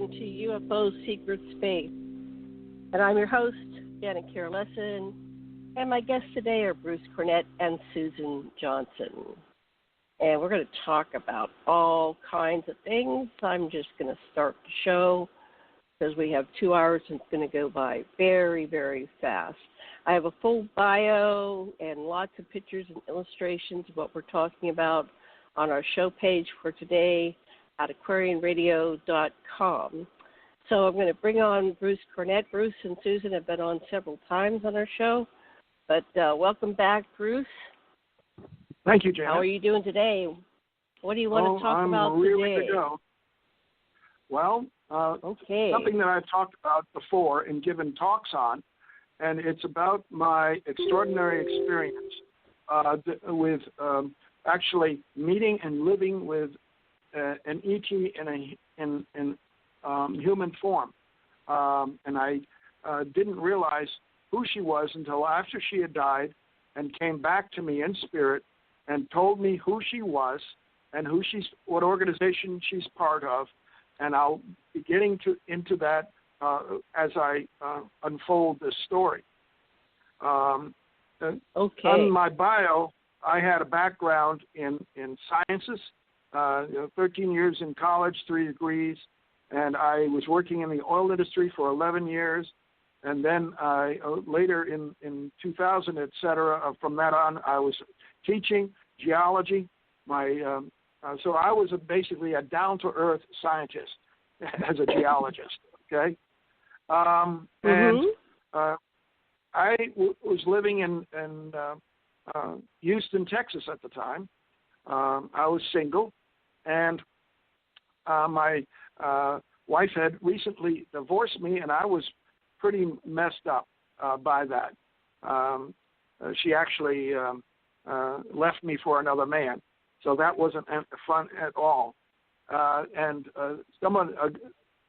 welcome to UFO Secret Space. And I'm your host, Janet Lesson, and my guests today are Bruce Cornet and Susan Johnson. And we're going to talk about all kinds of things. I'm just going to start the show because we have 2 hours and it's going to go by very, very fast. I have a full bio and lots of pictures and illustrations of what we're talking about on our show page for today at aquarianradio.com. So I'm going to bring on Bruce Cornet. Bruce and Susan have been on several times on our show, but welcome back, Bruce. Thank you, Janet. How are you doing today? What do you want to talk about today? I'm ready to go. Well, something that I've talked about before and given talks on, and it's about my extraordinary experience with actually meeting and living with an ET in human form. And I didn't realize who she was until after she had died and came back to me in spirit and told me who she was and what organization she's part of. And I'll be getting into that as I unfold this story. On my bio, I had a background in sciences, 13 years in college, 3 degrees, and I was working in the oil industry for 11 years. And then later in 2000, et cetera, from that on, I was teaching geology. So I was basically a down-to-earth scientist as a geologist, okay? And I was living in Houston, Texas at the time. I was single, and my wife had recently divorced me, and I was pretty messed up by that. She actually left me for another man, so that wasn't fun at all. And someone,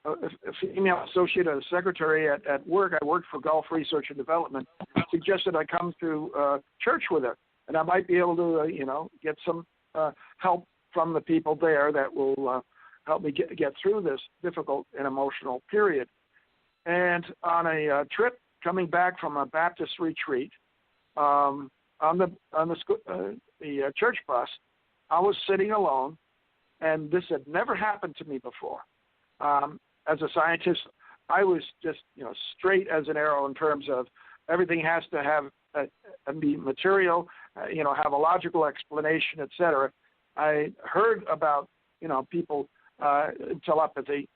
a female associate, a secretary at work, I worked for Gulf Research and Development, suggested I come to church with her, and I might be able to, get some help from the people there that will help me get through this difficult and emotional period. And on a trip coming back from a Baptist retreat, on the church bus, I was sitting alone, and this had never happened to me before. As a scientist, I was just straight as an arrow in terms of everything has to have be material, have a logical explanation, etc. I heard about people telepathy,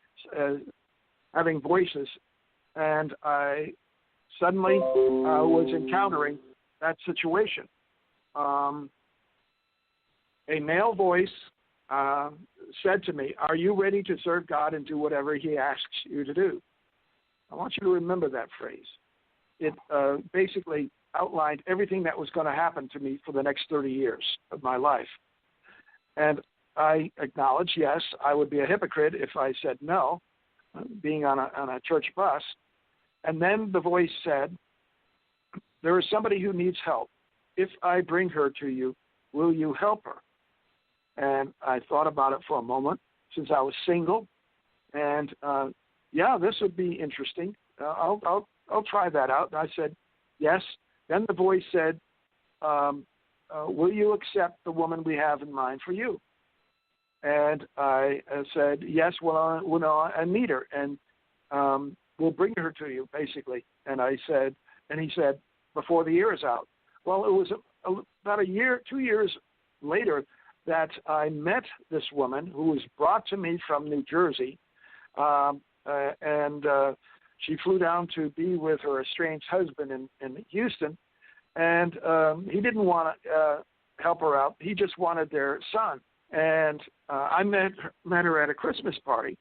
having voices, and I suddenly was encountering that situation. A male voice said to me, "Are you ready to serve God and do whatever He asks you to do?" I want you to remember that phrase. It basically outlined everything that was going to happen to me for the next 30 years of my life. And I acknowledged, yes, I would be a hypocrite if I said no, being on a church bus. And then the voice said, "There is somebody who needs help. If I bring her to you, will you help her?" And I thought about it for a moment, since I was single, and this would be interesting. I'll try that out. And I said, yes. Then the voice said, "Will you accept the woman we have in mind for you?" And I said, yes. Well, I meet her, and we'll bring her to you, basically. And he said, before the year is out. Well, it was about 2 years later that I met this woman who was brought to me from New Jersey, and she flew down to be with her estranged husband in Houston, and he didn't want to help her out. He just wanted their son. And I met her at a Christmas party,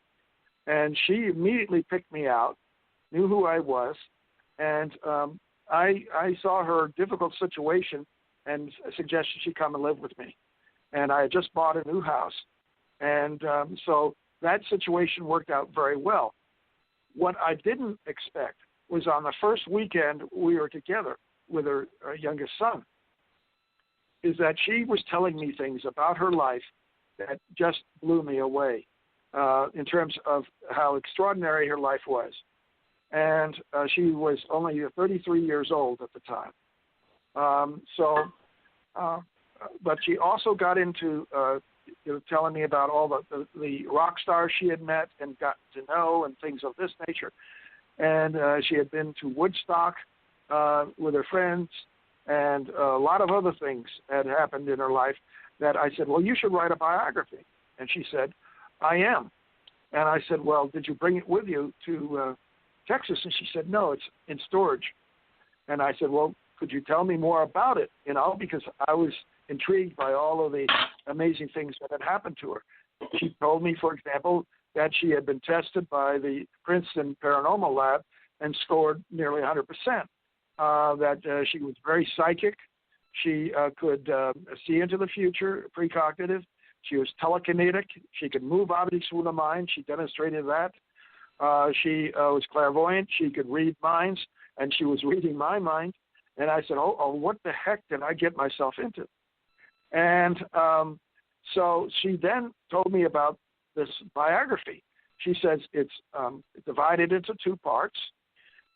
and she immediately picked me out, knew who I was, and I saw her difficult situation and suggested she come and live with me. And I had just bought a new house, and so that situation worked out very well. What I didn't expect was on the first weekend we were together with her youngest son, is that she was telling me things about her life that just blew me away. in terms of how extraordinary her life was. And she was only 33 years old at the time. But she also got into telling me about all the rock stars she had met and gotten to know and things of this nature. And she had been to Woodstock with her friends, and a lot of other things had happened in her life that I said, well, you should write a biography. And she said, I am. And I said, well, did you bring it with you to Texas? And she said, no, it's in storage. And I said, well, could you tell me more about it? Because I was intrigued by all of the amazing things that had happened to her. She told me, for example, that she had been tested by the Princeton Paranormal Lab and scored nearly 100%, that she was very psychic. She could see into the future, precognitive. She was telekinetic. She could move objects with the mind. She demonstrated that. She was clairvoyant. She could read minds, and she was reading my mind. And I said, oh, what the heck did I get myself into? And so she then told me about this biography. She says it's divided into two parts.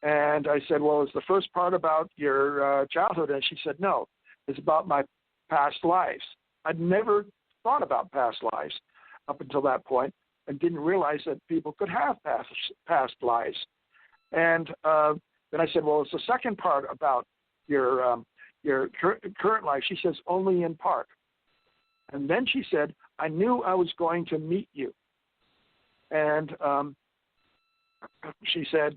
And I said, well, is the first part about your childhood? And she said, no, it's about my past lives. I'd never thought about past lives up until that point and didn't realize that people could have past lives. And then I said, well, it's the second part about your current life. She says, only in part. And then she said, I knew I was going to meet you. And she said,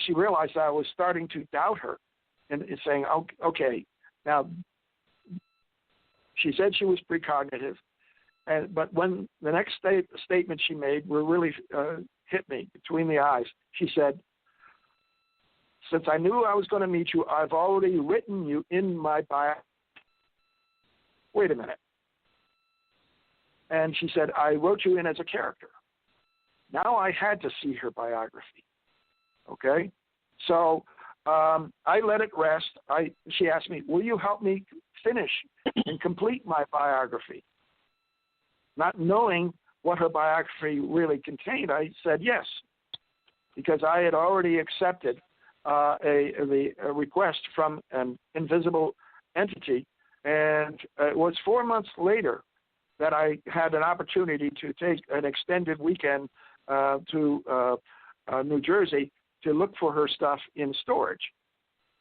she realized I was starting to doubt her and saying, okay, now, she said she was precognitive, but when the next statement she made really hit me between the eyes, she said, since I knew I was going to meet you, I've already written you in my bio. Wait a minute. And she said, I wrote you in as a character. Now I had to see her biography. Okay? So I let it rest. She asked me, will you help me finish and complete my biography? Not knowing what her biography really contained, I said yes, because I had already accepted a request from an invisible entity, and it was 4 months later that I had an opportunity to take an extended weekend to New Jersey to look for her stuff in storage.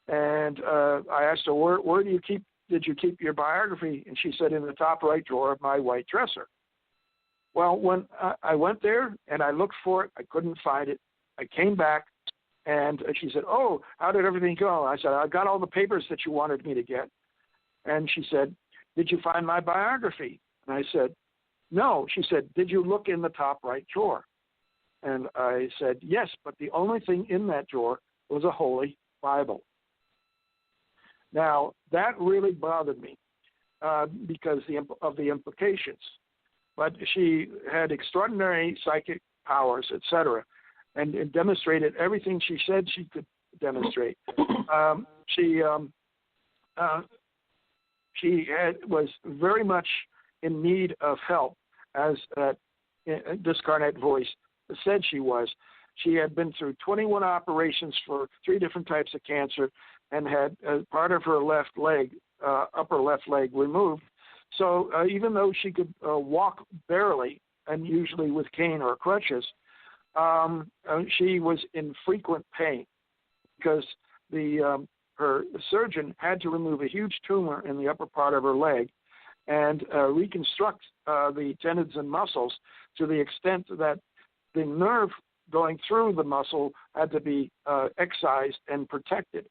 And I asked her, where did you keep your biography? And she said, in the top right drawer of my white dresser. Well, when I went there and I looked for it, I couldn't find it. I came back, and she said, oh, how did everything go? I said, I got all the papers that you wanted me to get. And she said, did you find my biography? And I said, no. She said, did you look in the top right drawer? And I said, yes, but the only thing in that drawer was a Holy Bible. Now, that really bothered me because of the implications. But she had extraordinary psychic powers, etc., and demonstrated everything she said she could demonstrate. She was very much in need of help, as this Cornet voice said she was. She had been through 21 operations for 3 different types of cancer and had part of her left leg, upper left leg, removed. So even though she could walk barely, and usually with cane or crutches, she was in frequent pain because her surgeon had to remove a huge tumor in the upper part of her leg and reconstruct the tendons and muscles to the extent that the nerve going through the muscle had to be excised and protected.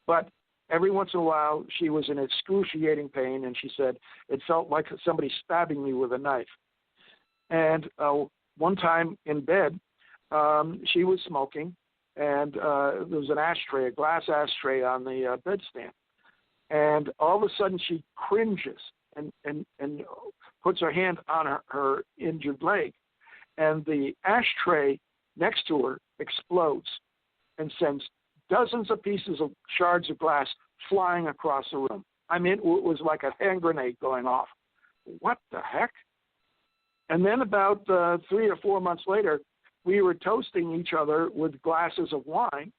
But every once in a while, she was in excruciating pain, and she said, it felt like somebody stabbing me with a knife. And one time in bed, she was smoking, and there was an ashtray, a glass ashtray on the bedstand. And all of a sudden, she cringes and puts her hand on her injured leg. And the ashtray next to her explodes and sends dozens of pieces of shards of glass flying across the room. I mean, it was like a hand grenade going off. What the heck? And then about 3 or 4 months later, we were toasting each other with glasses of wine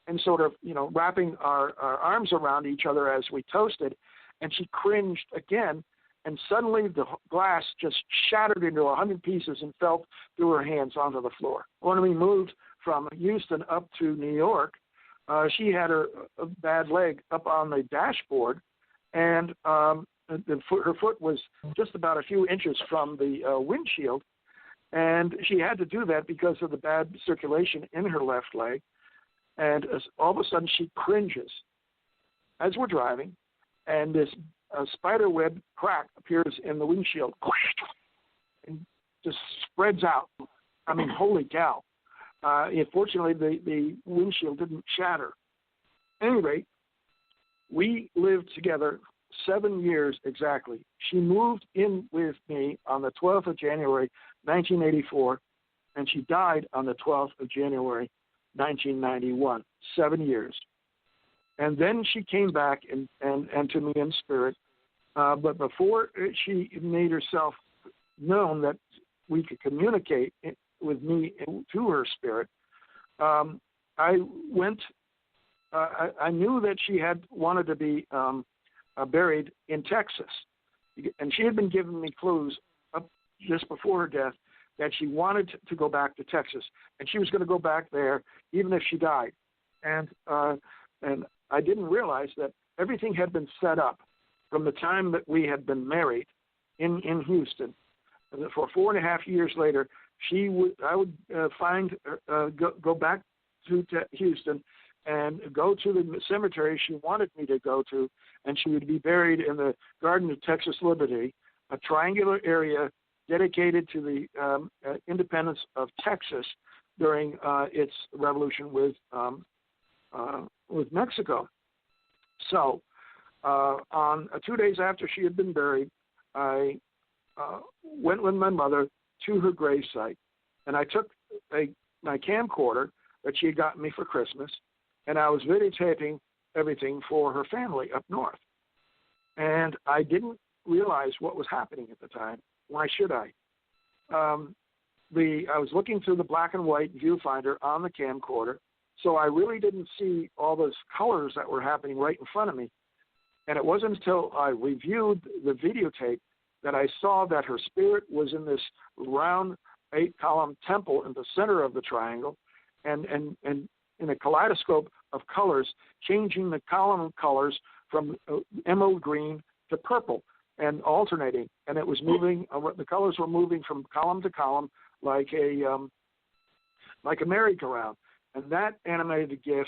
and sort of, wrapping our arms around each other as we toasted. And she cringed again, and suddenly the glass just shattered into 100 pieces and fell through her hands onto the floor. When we moved from Houston up to New York, she had her bad leg up on the dashboard, and her foot was just about a few inches from the windshield, and she had to do that because of the bad circulation in her left leg. And all of a sudden she cringes as we're driving, and this spider web crack appears in the windshield and just spreads out. I mean, holy cow. Fortunately, the windshield didn't shatter. At any rate, we lived together 7 years exactly. She moved in with me on the 12th of January, 1984, and she died on the 12th of January, 1991, 7 years. And then she came back and to me in spirit. But before she made herself known that we could communicate with me to her spirit, I went. I knew that she had wanted to be buried in Texas, and she had been giving me clues up just before her death that she wanted to go back to Texas, and she was going to go back there even if she died. And I didn't realize that everything had been set up from the time that we had been married in Houston. And for 4.5 years later, I would go back to Houston and go to the cemetery she wanted me to go to, and she would be buried in the Garden of Texas Liberty, a triangular area dedicated to the independence of Texas during its revolution with Mexico. So, on 2 days after she had been buried, I went with my mother to her gravesite, and I took my camcorder that she had gotten me for Christmas, and I was videotaping everything for her family up north. And I didn't realize what was happening at the time. Why should I? I was looking through the black and white viewfinder on the camcorder, so I really didn't see all those colors that were happening right in front of me. And it wasn't until I reviewed the videotape that I saw that her spirit was in this round 8-column temple in the center of the triangle, and in a kaleidoscope of colors, changing the column colors from emerald green to purple and alternating. And it was moving, the colors were moving from column to column like a merry-go-round. And that animated GIF,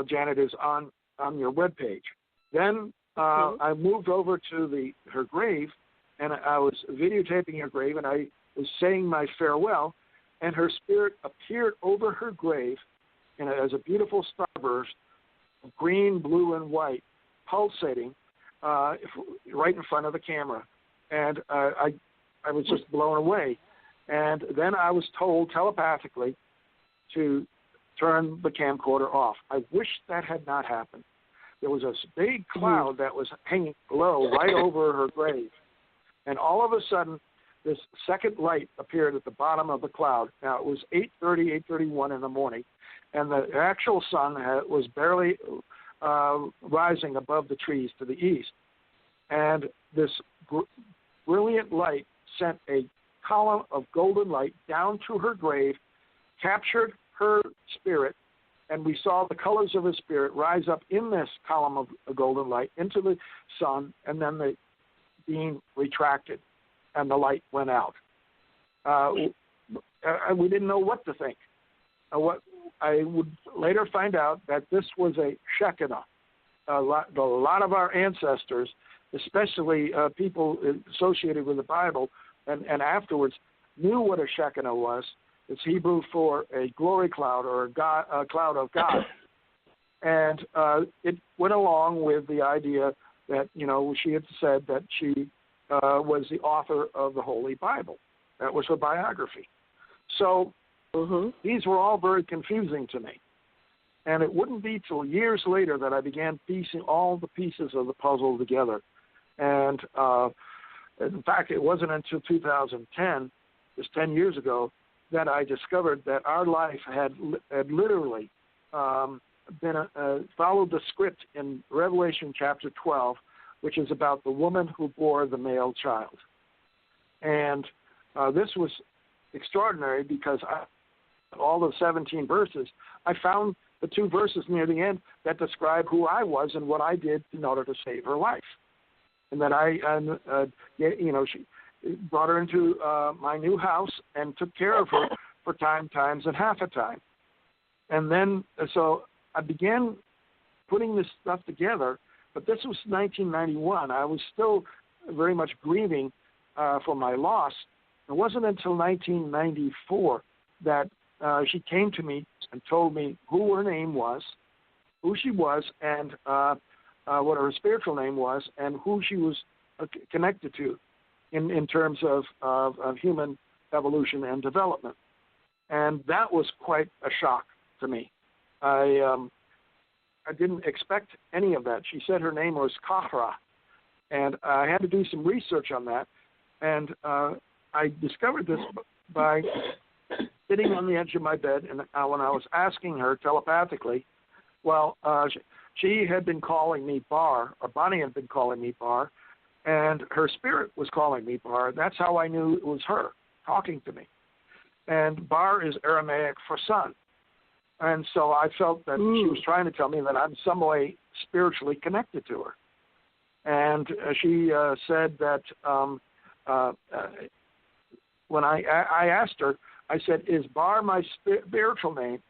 Janet, is on your webpage. Then I moved over to her grave, and I was videotaping her grave, and I was saying my farewell, and her spirit appeared over her grave as a beautiful starburst of green, blue, and white, pulsating right in front of the camera. And I was just blown away. And then I was told telepathically to turn the camcorder off. I wish that had not happened. There was a big cloud that was hanging low right over her grave. And all of a sudden, this second light appeared at the bottom of the cloud. Now, it was 8:31 in the morning, and the actual sun was barely rising above the trees to the east. And this brilliant light sent a column of golden light down to her grave, captured her spirit, and we saw the colors of her spirit rise up in this column of golden light into the sun, and then the beam retracted, and the light went out. We didn't know what to think. What I would later find out that this was a Shekinah. A lot of our ancestors, especially people associated with the Bible and afterwards, knew what a Shekinah was. It's Hebrew for a glory cloud or a cloud of God. And it went along with the idea that, she had said that she was the author of the Holy Bible. That was her biography. So these were all very confusing to me. And it wouldn't be till years later that I began piecing all the pieces of the puzzle together. And in fact, it wasn't until 2010 just 10 years ago, that I discovered that our life had literally followed the script in Revelation chapter 12, which is about the woman who bore the male child. And this was extraordinary because all the 17 verses, I found the 2 verses near the end that describe who I was and what I did in order to save her life. And that she brought her into my new house and took care of her for times and half a time. And then, so I began putting this stuff together, but this was 1991. I was still very much grieving for my loss. It wasn't until 1994 that she came to me and told me who her name was, who she was, and what her spiritual name was, and who she was connected to in terms of human evolution and development. And that was quite a shock to me. I didn't expect any of that. She said her name was Kahra, and I had to do some research on that. And I discovered this by sitting on the edge of my bed, and when I was asking her telepathically, she had been calling me Bar, or Bonnie had been calling me Bar, and her spirit was calling me Bar. That's how I knew it was her talking to me. And Bar is Aramaic for son. And so I felt that she was trying to tell me that I'm some way spiritually connected to her. And she said that when I asked her, I said, "Is Bar my spiritual name?"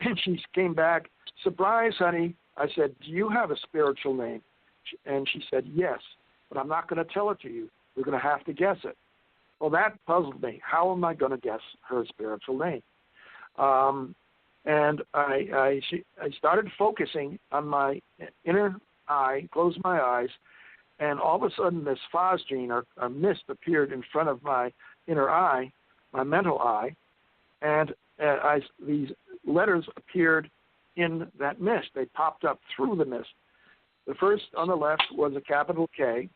And she came back, "Surprise, honey." I said, "Do you have a spiritual name?" And she said, "Yes, but I'm not going to tell it to you. You're going to have to guess it." Well, that puzzled me. How am I going to guess her spiritual name? And I started focusing on my inner eye, closed my eyes, and all of a sudden this phosgene, or mist, appeared in front of my inner eye, my mental eye, and these letters appeared in that mist. They popped up through the mist. The first on the left was a capital K,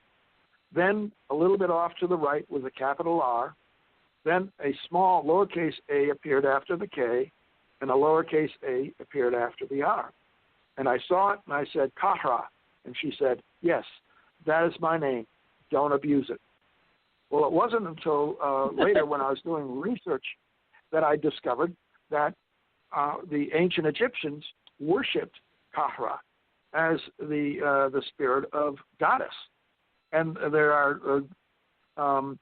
then a little bit off to the right was a capital R, then a small lowercase a appeared after the K, and a lowercase a appeared after the R. And I saw it, and I said, "Kahra." And she said, "Yes, that is my name. Don't abuse it." Well, it wasn't until later when I was doing research that I discovered that the ancient Egyptians worshipped Kahra as the spirit of goddess. And there are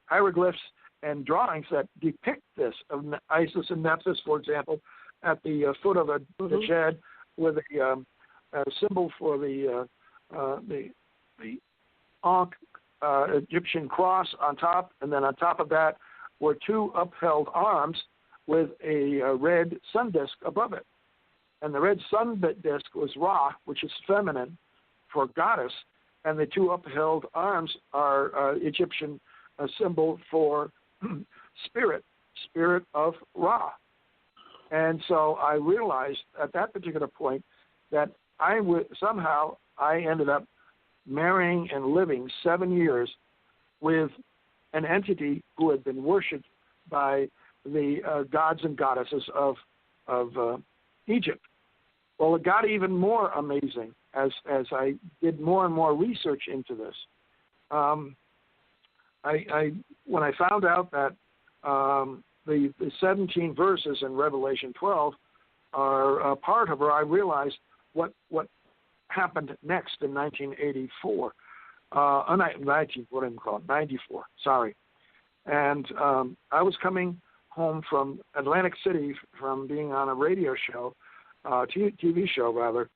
hieroglyphs and drawings that depict this, of Isis and Nephthys, for example, at the foot of the shed with a symbol for the Ankh Egyptian cross on top, and then on top of that were 2 upheld arms with a red sun disk above it. And the red sun disk was Ra, which is feminine for goddess, and the 2 upheld arms are Egyptian symbol for spirit of Ra. And so I realized at that particular point that somehow I ended up marrying and living 7 years with an entity who had been worshipped by the gods and goddesses of Egypt. Well, it got even more amazing as I did more and more research into this. When I found out that the 17 verses in Revelation 12 are a part of her, I realized what happened next in 1984. 94, sorry. And I was coming home from Atlantic City from being on a radio show, TV show rather,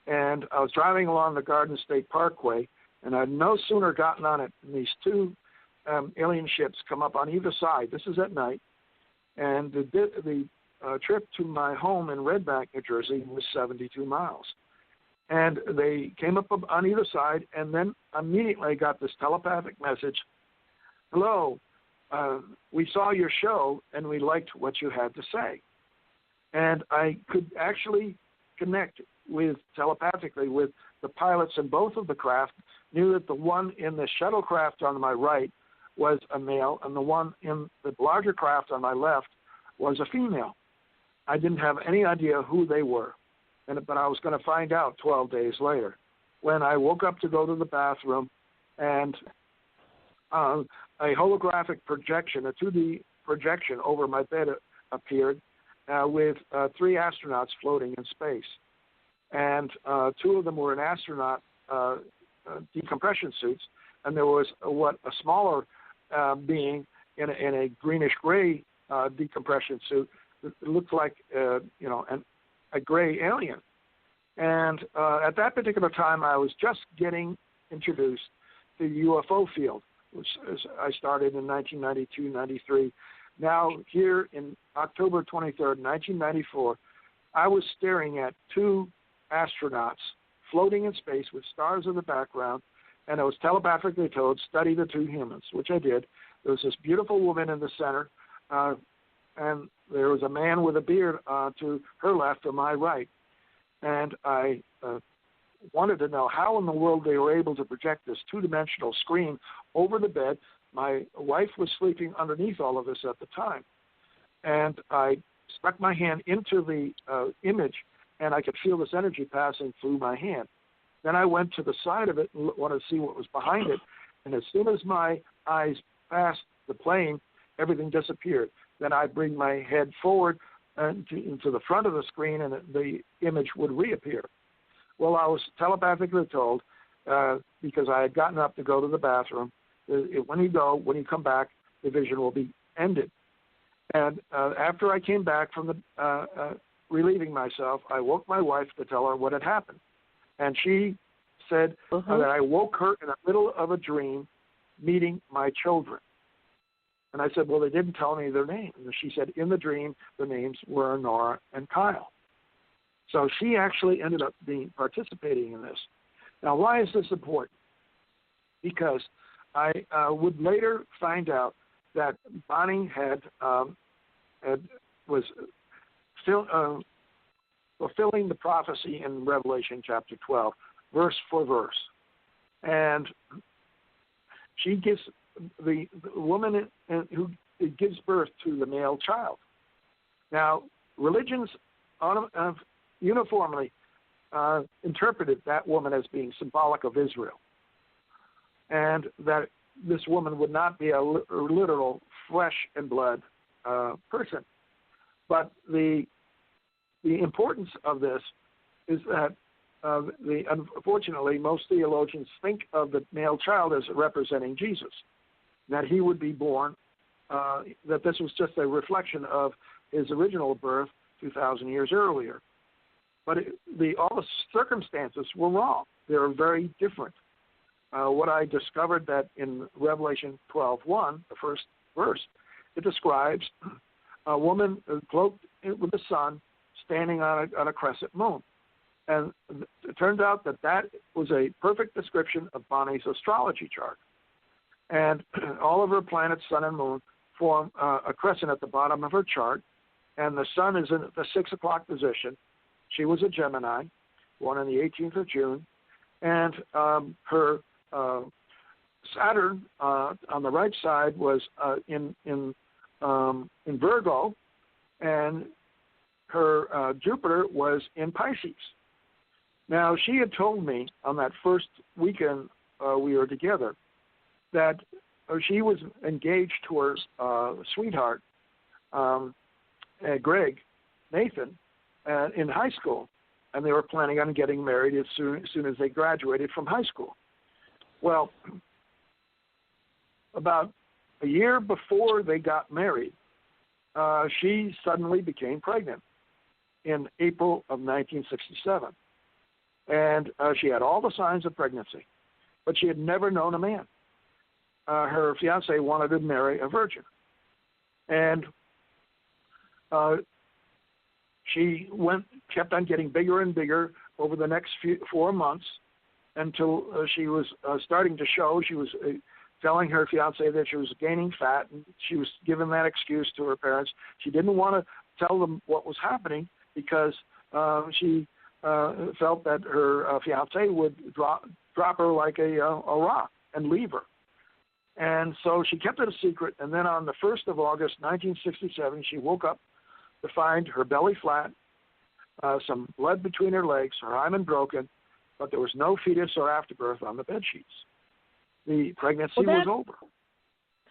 and I was driving along the Garden State Parkway, and I'd no sooner gotten on it than these 2 alien ships come up on either side. This is at night, and the trip to my home in Red Bank, New Jersey was 72 miles. And they came up on either side, and then immediately I got this telepathic message: "Hello, we saw your show, and we liked what you had to say." And I could actually connect telepathically with the pilots in both of the craft, knew that the one in the shuttlecraft on my right was a male, and the one in the larger craft on my left was a female. I didn't have any idea who they were, but I was going to find out 12 days later when I woke up to go to the bathroom, and a holographic projection, a 2D projection over my bed appeared with 3 astronauts floating in space. And 2 of them were in astronaut decompression suits, and there was a smaller being in a greenish-gray decompression suit. It looked like a gray alien. And at that particular time, I was just getting introduced to the UFO field, which I started in 1992-93. Now, here in October 23rd, 1994, I was staring at 2 astronauts floating in space with stars in the background, and I was telepathically told, study the 2 humans, which I did. There was this beautiful woman in the center, and there was a man with a beard to her left or my right. And I wanted to know how in the world they were able to project this 2-dimensional screen over the bed. My wife was sleeping underneath all of this at the time. And I stuck my hand into the image, and I could feel this energy passing through my hand. Then I went to the side of it and wanted to see what was behind it. And as soon as my eyes passed the plane, everything disappeared. Then I bring my head forward into the front of the screen, and the image would reappear. Well, I was telepathically told, because I had gotten up to go to the bathroom, when you come back, the vision will be ended. And after I came back from the relieving myself, I woke my wife to tell her what had happened. And she said that I woke her in the middle of a dream meeting my children. And I said, well, they didn't tell me their names. And she said, in the dream, the names were Nora and Kyle. So she actually ended up participating in this. Now, why is this important? Because I would later find out that Bonnie was still fulfilling the prophecy in Revelation chapter 12, verse for verse. And she gives the woman who gives birth to the male child. Now, religions uniformly interpreted that woman as being symbolic of Israel, and that this woman would not be a literal flesh and blood person. But the importance of this is that unfortunately, most theologians think of the male child as representing Jesus, that he would be born, that this was just a reflection of his original birth 2,000 years earlier. But all the circumstances were wrong. They were very different. What I discovered that in Revelation 12:1, the first verse, it describes a woman cloaked with the sun standing on a crescent moon. And it turned out that was a perfect description of Bonnie's astrology chart. And all of her planets, sun and moon, form a crescent at the bottom of her chart. And the sun is in the 6 o'clock position. She was a Gemini, born on the 18th of June. And her Saturn on the right side was in Virgo, and her Jupiter was in Pisces. Now, she had told me on that first weekend we were together that she was engaged to her sweetheart, Greg, Nathan, in high school, and they were planning on getting married as soon as they graduated from high school. Well, about a year before they got married, she suddenly became pregnant in April of 1967. And she had all the signs of pregnancy, but she had never known a man. Her fiancé wanted to marry a virgin. And she kept on getting bigger and bigger over the next 4 months until she was starting to show. She was telling her fiancé that she was gaining fat, and she was giving that excuse to her parents. She didn't want to tell them what was happening because she felt that her fiancé would drop her like a rock and leave her. And so she kept it a secret, and then on the 1st of August, 1967, she woke up to find her belly flat, some blood between her legs, her hymen broken, but there was no fetus or afterbirth on the bed sheets. The pregnancy was over.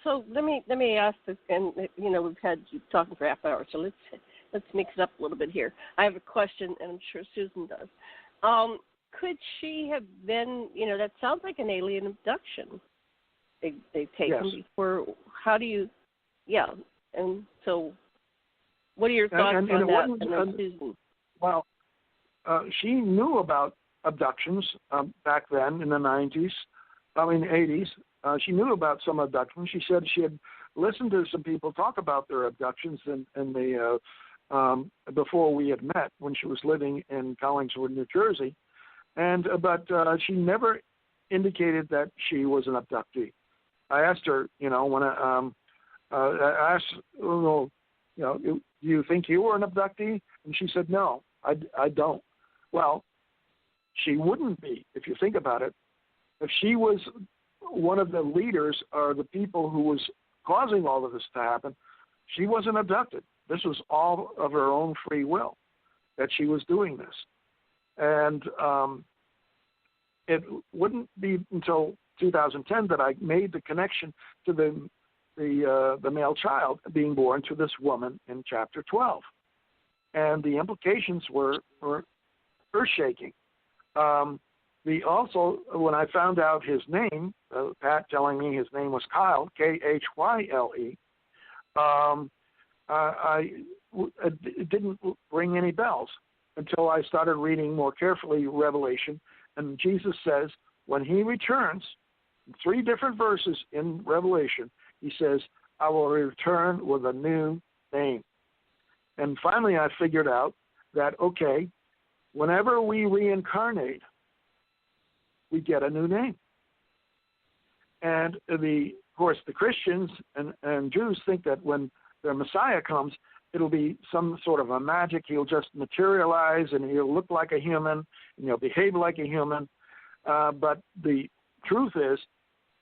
So let me ask this, and we've had you talking for half an hour, so let's mix it up a little bit here. I have a question, and I'm sure Susan does. Could she have been? That sounds like an alien abduction. They take them before. How do you? Yeah, and so what are your thoughts on that? And then Susan. Well, she knew about abductions back then in the 80s. She knew about some abductions. She said she had listened to some people talk about their abductions before we had met when she was living in Collingswood, New Jersey, but she never indicated that she was an abductee. I asked her, when I asked, do you think you were an abductee? And she said, no, I don't. Well, she wouldn't be, if you think about it. If she was one of the leaders or the people who was causing all of this to happen, she wasn't abducted. This was all of her own free will that she was doing this. And it wouldn't be until 2010 that I made the connection to the male child being born to this woman in chapter 12. And the implications were earth-shaking. Also, when I found out his name, Pat telling me his name was Kyle, Khyle, it didn't ring any bells until I started reading more carefully Revelation. And Jesus says, when he returns, 3 different verses in Revelation, he says, I will return with a new name. And finally I figured out that, okay, whenever we reincarnate, we get a new name. And of course, the Christians and Jews think that when their Messiah comes, it'll be some sort of a magic. He'll just materialize and he'll look like a human and he'll behave like a human. But the truth is,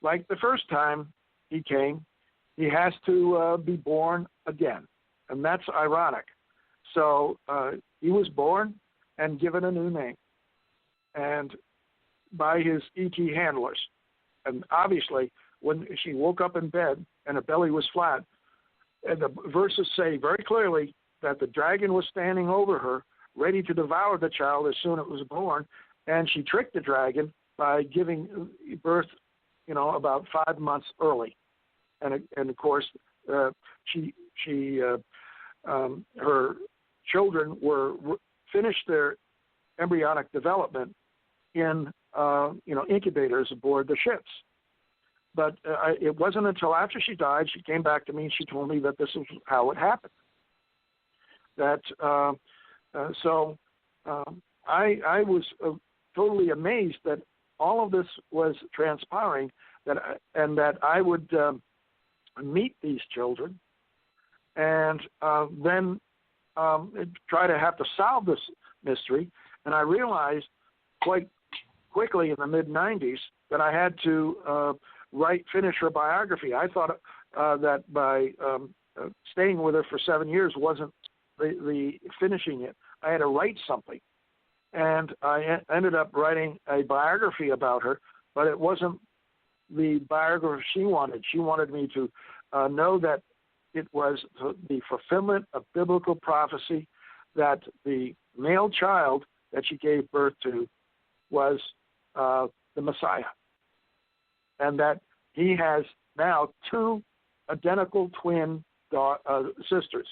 like the first time he came, he has to be born again. And that's ironic. So he was born and given a new name. And by his ET handlers. And obviously, when she woke up in bed and her belly was flat, and the verses say very clearly that the dragon was standing over her, ready to devour the child as soon as it was born, and she tricked the dragon by giving birth, about 5 months early. And of course, her children finished their embryonic development in incubators aboard the ships. But it wasn't until after she died, she came back to me and she told me that this is how it happened. That I was totally amazed that all of this was transpiring, and that I would meet these children and then try to have to solve this mystery. And I realized quite quickly in the mid-'90s that I had to finish her biography. I thought that by staying with her for 7 years wasn't the finishing it. I had to write something. And I ended up writing a biography about her, but it wasn't the biography she wanted. She wanted me to know that it was the fulfillment of biblical prophecy, that the male child that she gave birth to was the Messiah, and that he has now 2 identical twin sisters,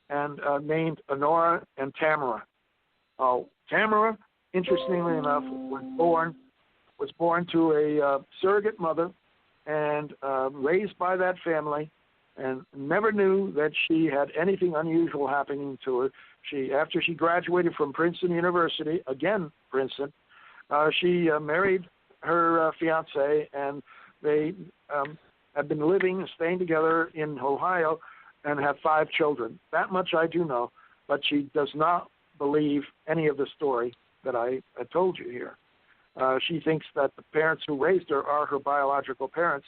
and named Honora and Tamara. Tamara, interestingly enough, was born to a surrogate mother and raised by that family, and never knew that she had anything unusual happening to her. After she graduated from Princeton University, again Princeton, she married her fiancé, and they have been living and staying together in Ohio and have 5 children. That much I do know, but she does not believe any of the story that I told you here. She thinks that the parents who raised her are her biological parents,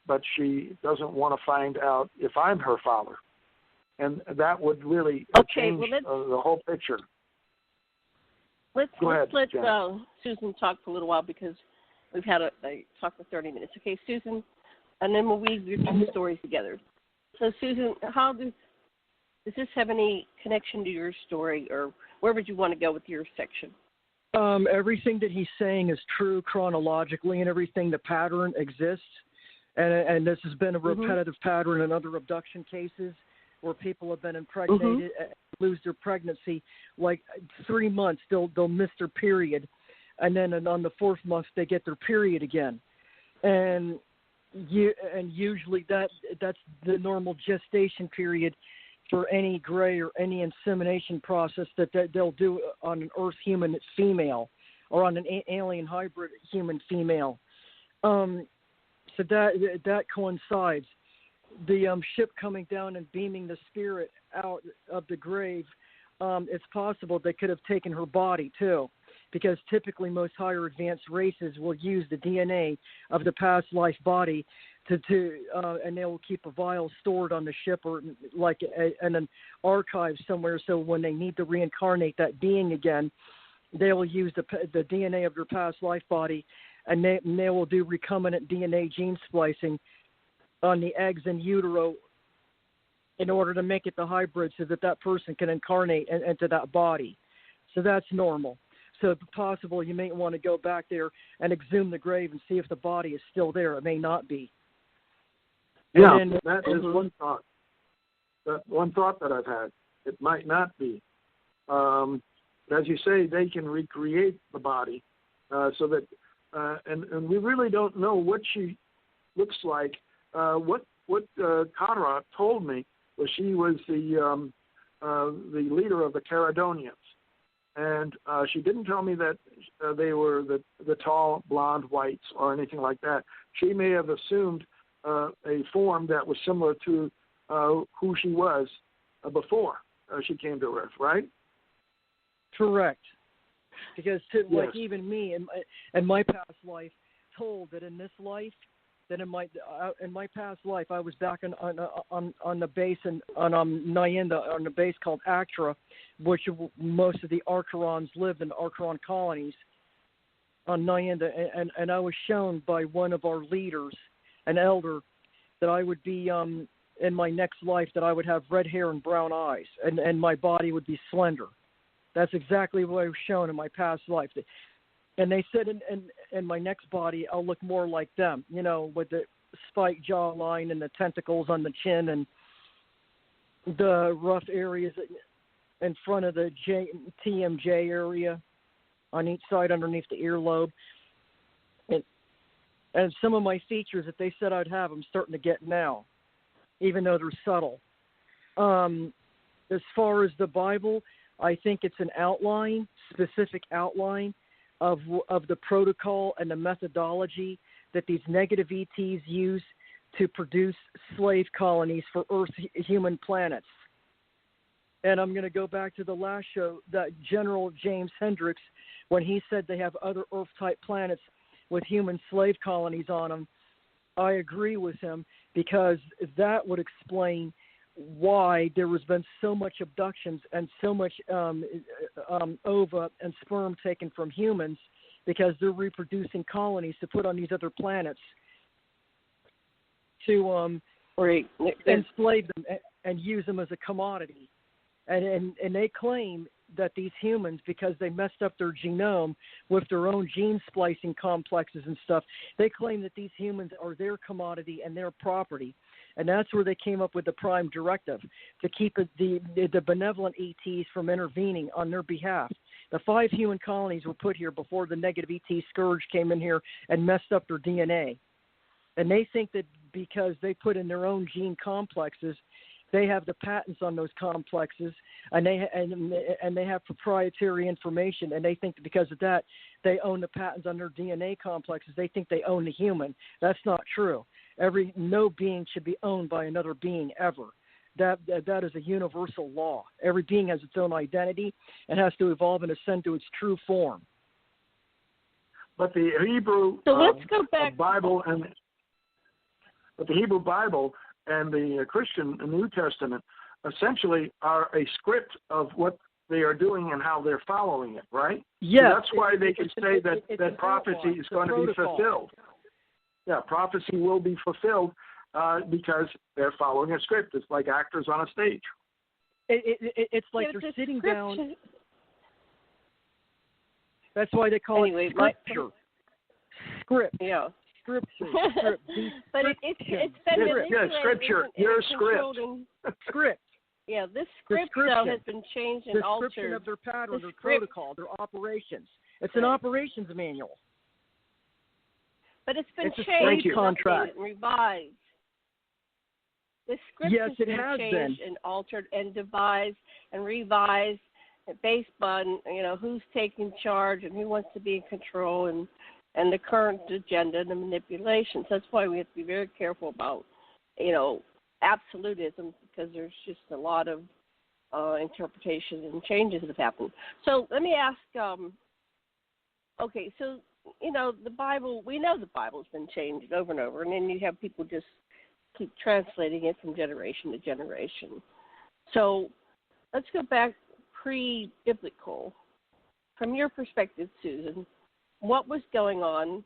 but she doesn't want to find out if I'm her father. And that would really change the whole picture. Let's let Jen. Susan talk for a little while, because we've had a talk for 30 minutes. Okay, Susan, and then we'll weave your two stories together. So, Susan, how does this have any connection to your story, or where would you want to go with your section? Everything that he's saying is true chronologically, and everything, the pattern exists. And this has been a repetitive pattern in other abduction cases where people have been impregnated and lose their pregnancy. Like 3 months, they'll miss their period, and then on the 4th month they get their period again. And usually that's the normal gestation period for any gray or any insemination process that they'll do on an Earth human female or on an alien hybrid human female. So that coincides. The ship coming down and beaming the spirit out of the grave, it's possible they could have taken her body too, because typically most higher advanced races will use the DNA of the past life body and they will keep a vial stored on the ship or like in an archive somewhere. So when they need to reincarnate that being again, they will use the DNA of their past life body, and they will do recombinant DNA gene splicing on the eggs in utero in order to make it the hybrid so that person can incarnate into that body. So that's normal. So it's possible you may want to go back there and exhume the grave and see if the body is still there. It may not be. Yeah, that is one thought. One thought that I've had. It might not be. As you say, they can recreate the body so that, and we really don't know what she looks like. What Kahra told me was she was the leader of the Caradonians, and she didn't tell me that they were the tall blonde whites or anything like that. She may have assumed a form that was similar to who she was before she came to Earth, right? Correct. Because like even me in my past life, told that in this life, that in my past life I was back on the base on Nyenda, on the base called Actra, which most of the Arkarons lived in, Arkaron colonies on Nyenda, and I was shown by one of our leaders, an elder, that I would be in my next life that I would have red hair and brown eyes, and my body would be slender. That's exactly what I was shown in my past life. And they said in my next body, I'll look more like them, with the spiked jawline and the tentacles on the chin and the rough areas in front of the TMJ area on each side underneath the earlobe. And some of my features that they said I'd have, I'm starting to get now, even though they're subtle. As far as the Bible, I think it's an outline, specific outline of the protocol and the methodology that these negative ETs use to produce slave colonies for Earth human planets. And I'm going to go back to the last show, that General James Hendricks, when he said they have other Earth-type planets with human slave colonies on them. I agree with him, because that would explain why there has been so much abductions and so much ova and sperm taken from humans, because they're reproducing colonies to put on these other planets to enslave them and use them as a commodity. And they claim that these humans, because they messed up their genome with their own gene splicing complexes and stuff, they claim that these humans are their commodity and their property. And that's where they came up with the prime directive, to keep the benevolent ETs from intervening on their behalf. The 5 human colonies were put here before the negative ET scourge came in here and messed up their DNA. And they think that because they put in their own gene complexes, they have the patents on those complexes, and they have proprietary information, and they think that because of that, they own the patents on their DNA complexes. They think they own the human. That's not true. No being should be owned by another being ever. That is a universal law. Every being has its own identity and has to evolve and ascend to its true form. But the Hebrew let's go back. Bible and But the Hebrew Bible and the Christian New Testament essentially are a script of what they are doing and how they're following it, right? Yes. So that's why they can say that prophecy is going to be fulfilled. Yeah, prophecy will be fulfilled because they're following a script. It's like actors on a stage. It's like they're sitting down. That's why they call it scripture. Script. Yeah. Scripture. But it's been manipulated. Yeah, scripture. Your script. Script. Yeah, this script, though, has been changed and altered. The description of their pattern, their protocol, their operations. It's an operations manual. But it's been changed contract. and revised. The script has been changed and altered and devised and revised based on, who's taking charge and who wants to be in control and the current agenda and the manipulations. That's why we have to be very careful about, absolutism, because there's just a lot of interpretation and changes that have happened. So let me ask, the Bible, we know the Bible's been changed over and over, and then you have people just keep translating it from generation to generation. So let's go back pre-biblical. From your perspective, Susan, what was going on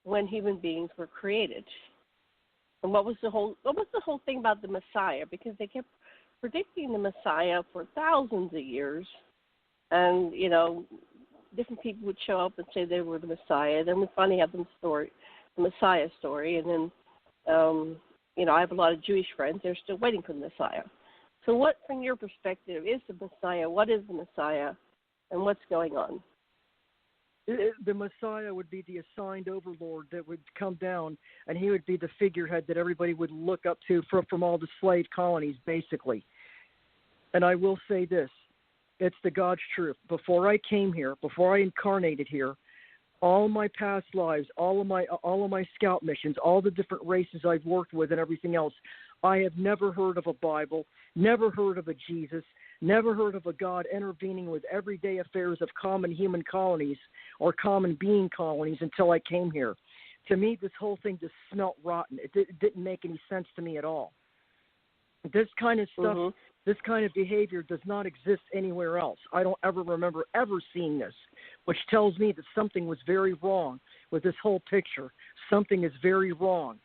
when human beings were created? And what was the whole thing about the Messiah? Because they kept predicting the Messiah for thousands of years, and different people would show up and say they were the Messiah. Then we finally have the Messiah story, and then I have a lot of Jewish friends. They're still waiting for the Messiah. So what, from your perspective, is the Messiah? What is the Messiah, and what's going on? The Messiah would be the assigned overlord that would come down, and he would be the figurehead that everybody would look up to from all the slave colonies, basically. And I will say this. It's the God's truth. Before I came here, before I incarnated here, all my past lives, all of my scout missions, all the different races I've worked with and everything else, I have never heard of a Bible, never heard of a Jesus, never heard of a God intervening with everyday affairs of common human colonies or common being colonies until I came here. To me, this whole thing just smelt rotten. It didn't make any sense to me at all. This kind of stuff, this kind of behavior does not exist anywhere else. I don't ever remember ever seeing this, which tells me that something was very wrong with this whole picture. Something is very wrong.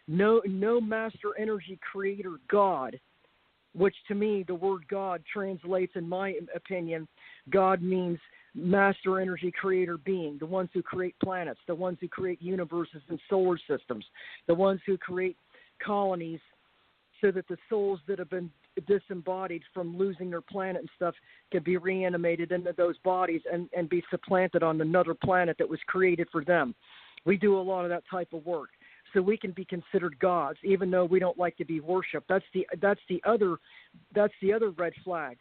No master energy creator God, which to me the word God translates, in my opinion, God means master energy creator being, the ones who create planets, the ones who create universes and solar systems, the ones who create colonies so that the souls that have been disembodied from losing their planet and stuff can be reanimated into those bodies and be supplanted on another planet that was created for them. We do a lot of that type of work. So we can be considered gods, even though we don't like to be worshipped. That's the other red flag.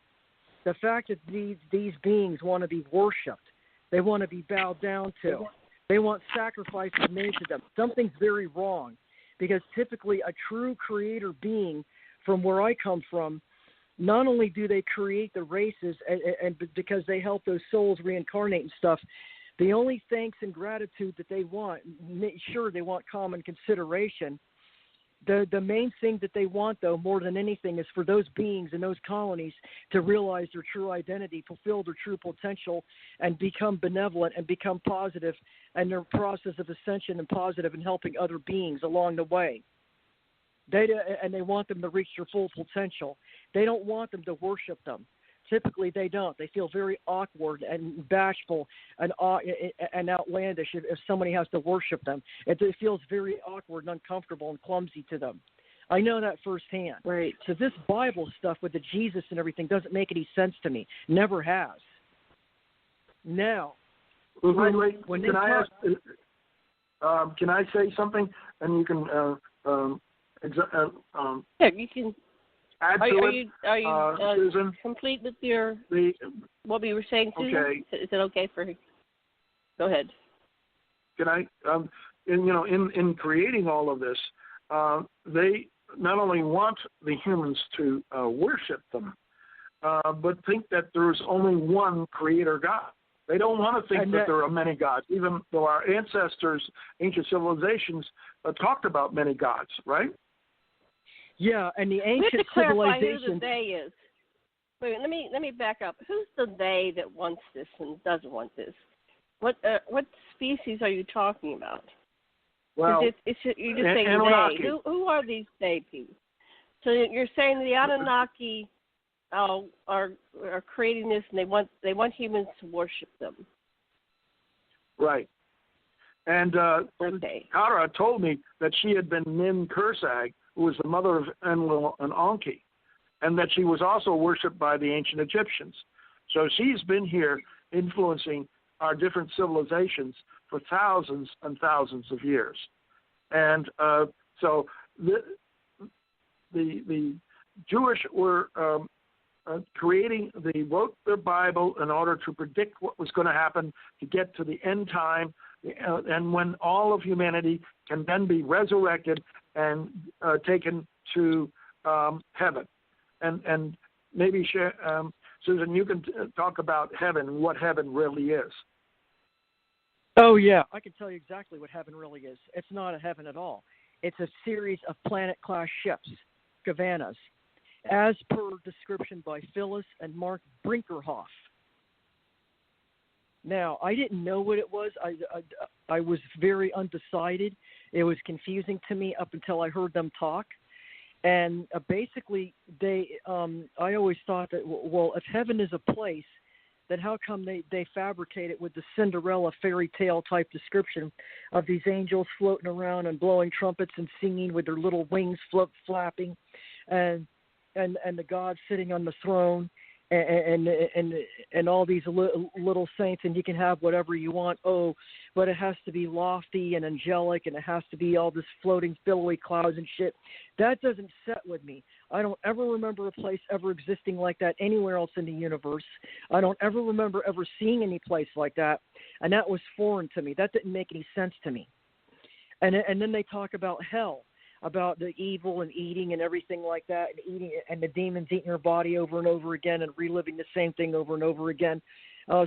The fact that these beings want to be worshipped, they want to be bowed down to, they want sacrifices made to them. Something's very wrong, because typically a true creator being, from where I come from, not only do they create the races and because they help those souls reincarnate and stuff, the only thanks and gratitude that they want, sure, they want common consideration. The main thing that they want, though, more than anything, is for those beings in those colonies to realize their true identity, fulfill their true potential, and become benevolent and become positive, and their process of ascension and positive and helping other beings along the way. They want them to reach their full potential. They don't want them to worship them. Typically, they don't. They feel very awkward and bashful and outlandish if somebody has to worship them. It feels very awkward and uncomfortable and clumsy to them. I know that firsthand. Right. So this Bible stuff with the Jesus and everything doesn't make any sense to me. Never has. Now, wait. Can I say something? And you can yeah, you can. Add to it, are you Susan? Complete with what we were saying, Susan? Okay. Is it okay for? Go ahead. Can I? In creating all of this, they not only want the humans to worship them, but think that there's only one Creator God. They don't want to think that there are many gods, even though our ancestors, ancient civilizations, talked about many gods, right? Yeah, and the ancient we have to clarify civilizations. Who the they is. Wait, let me back up. Who's the they that wants this and doesn't want this? What species are you talking about? Well, you're just saying Anunnaki. they. Who are these they people? So you're saying the Anunnaki are creating this, and they want humans to worship them. Right. And Kahra told me that she had been Nin Kursag, who was the mother of Enlil and Enki, and that she was also worshipped by the ancient Egyptians. So she's been here influencing our different civilizations for thousands and thousands of years. And so the Jewish were they wrote their Bible in order to predict what was going to happen to get to the end time, and when all of humanity can then be resurrected and taken to heaven. And maybe, Susan, you can talk about heaven, what heaven really is. Oh, yeah. I can tell you exactly what heaven really is. It's not a heaven at all. It's a series of planet-class ships, Gavannas, as per description by Phyllis and Mark Brinkerhoff. Now, I didn't know what it was. I was very undecided. It was confusing to me up until I heard them talk. And basically, I always thought that, well, if heaven is a place, then how come they fabricate it with the Cinderella fairy tale type description of these angels floating around and blowing trumpets and singing with their little wings flapping, and the God sitting on the throne, and all these little saints, and you can have whatever you want. Oh, but it has to be lofty and angelic, and it has to be all this floating billowy clouds and shit. That doesn't set with me. I don't ever remember a place ever existing like that anywhere else in the universe. I don't ever remember ever seeing any place like that, and that was foreign to me. That didn't make any sense to me. And then they talk about hell, about the evil and eating and everything like that, and eating, and the demons eating your body over and over again and reliving the same thing over and over again.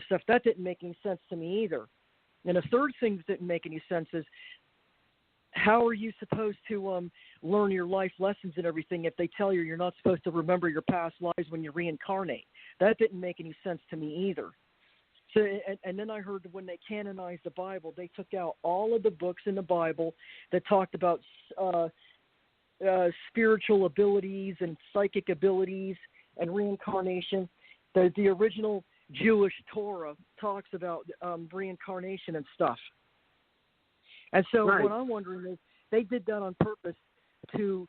Stuff that didn't make any sense to me either. And the third thing that didn't make any sense is, how are you supposed to learn your life lessons and everything if they tell you you're not supposed to remember your past lives when you reincarnate? That didn't make any sense to me either. So, and then I heard that when they canonized the Bible, they took out all of the books in the Bible that talked about spiritual abilities and psychic abilities and reincarnation. The original Jewish Torah talks about reincarnation and stuff. And so What I'm wondering is, they did that on purpose to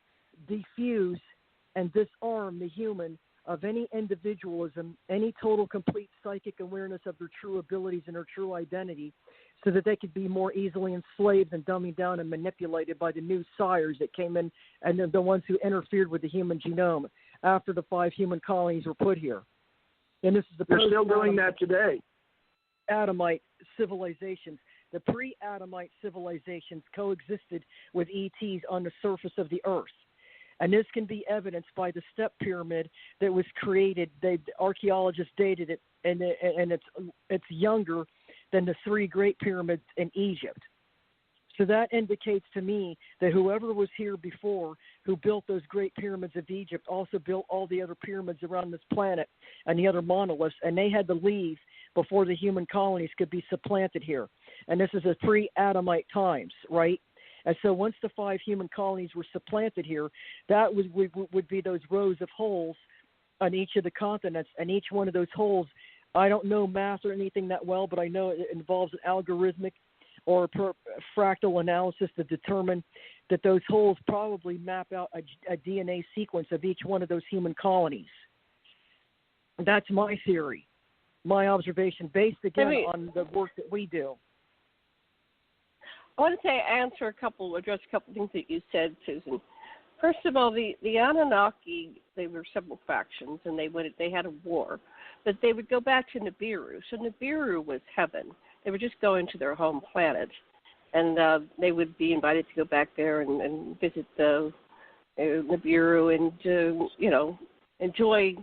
defuse and disarm the human of any individualism, any total complete psychic awareness of their true abilities and their true identity, so that they could be more easily enslaved and dummied down and manipulated by the new sires that came in, and they're the ones who interfered with the human genome after the 5 human colonies were put here. And this is they're still doing that today. Adamite civilizations. The pre-Adamite civilizations coexisted with ETs on the surface of the earth. And this can be evidenced by the step pyramid that was created. Archaeologists dated it, and it's younger than the 3 great pyramids in Egypt. So that indicates to me that whoever was here before, who built those great pyramids of Egypt, also built all the other pyramids around this planet and the other monoliths, and they had to leave before the human colonies could be supplanted here. And this is a pre-Adamite times, right? And so once the 5 human colonies were supplanted here, that would be those rows of holes on each of the continents, and each one of those holes, I don't know math or anything that well, but I know it involves an algorithmic or fractal analysis to determine that those holes probably map out a DNA sequence of each one of those human colonies. That's my theory, my observation, based again on the work that we do. I want to address a couple of things that you said, Susan. First of all, the Anunnaki, they were several factions, and they had a war, but they would go back to Nibiru. So Nibiru was heaven. They were just going to their home planet, and they would be invited to go back there and visit the Nibiru and enjoy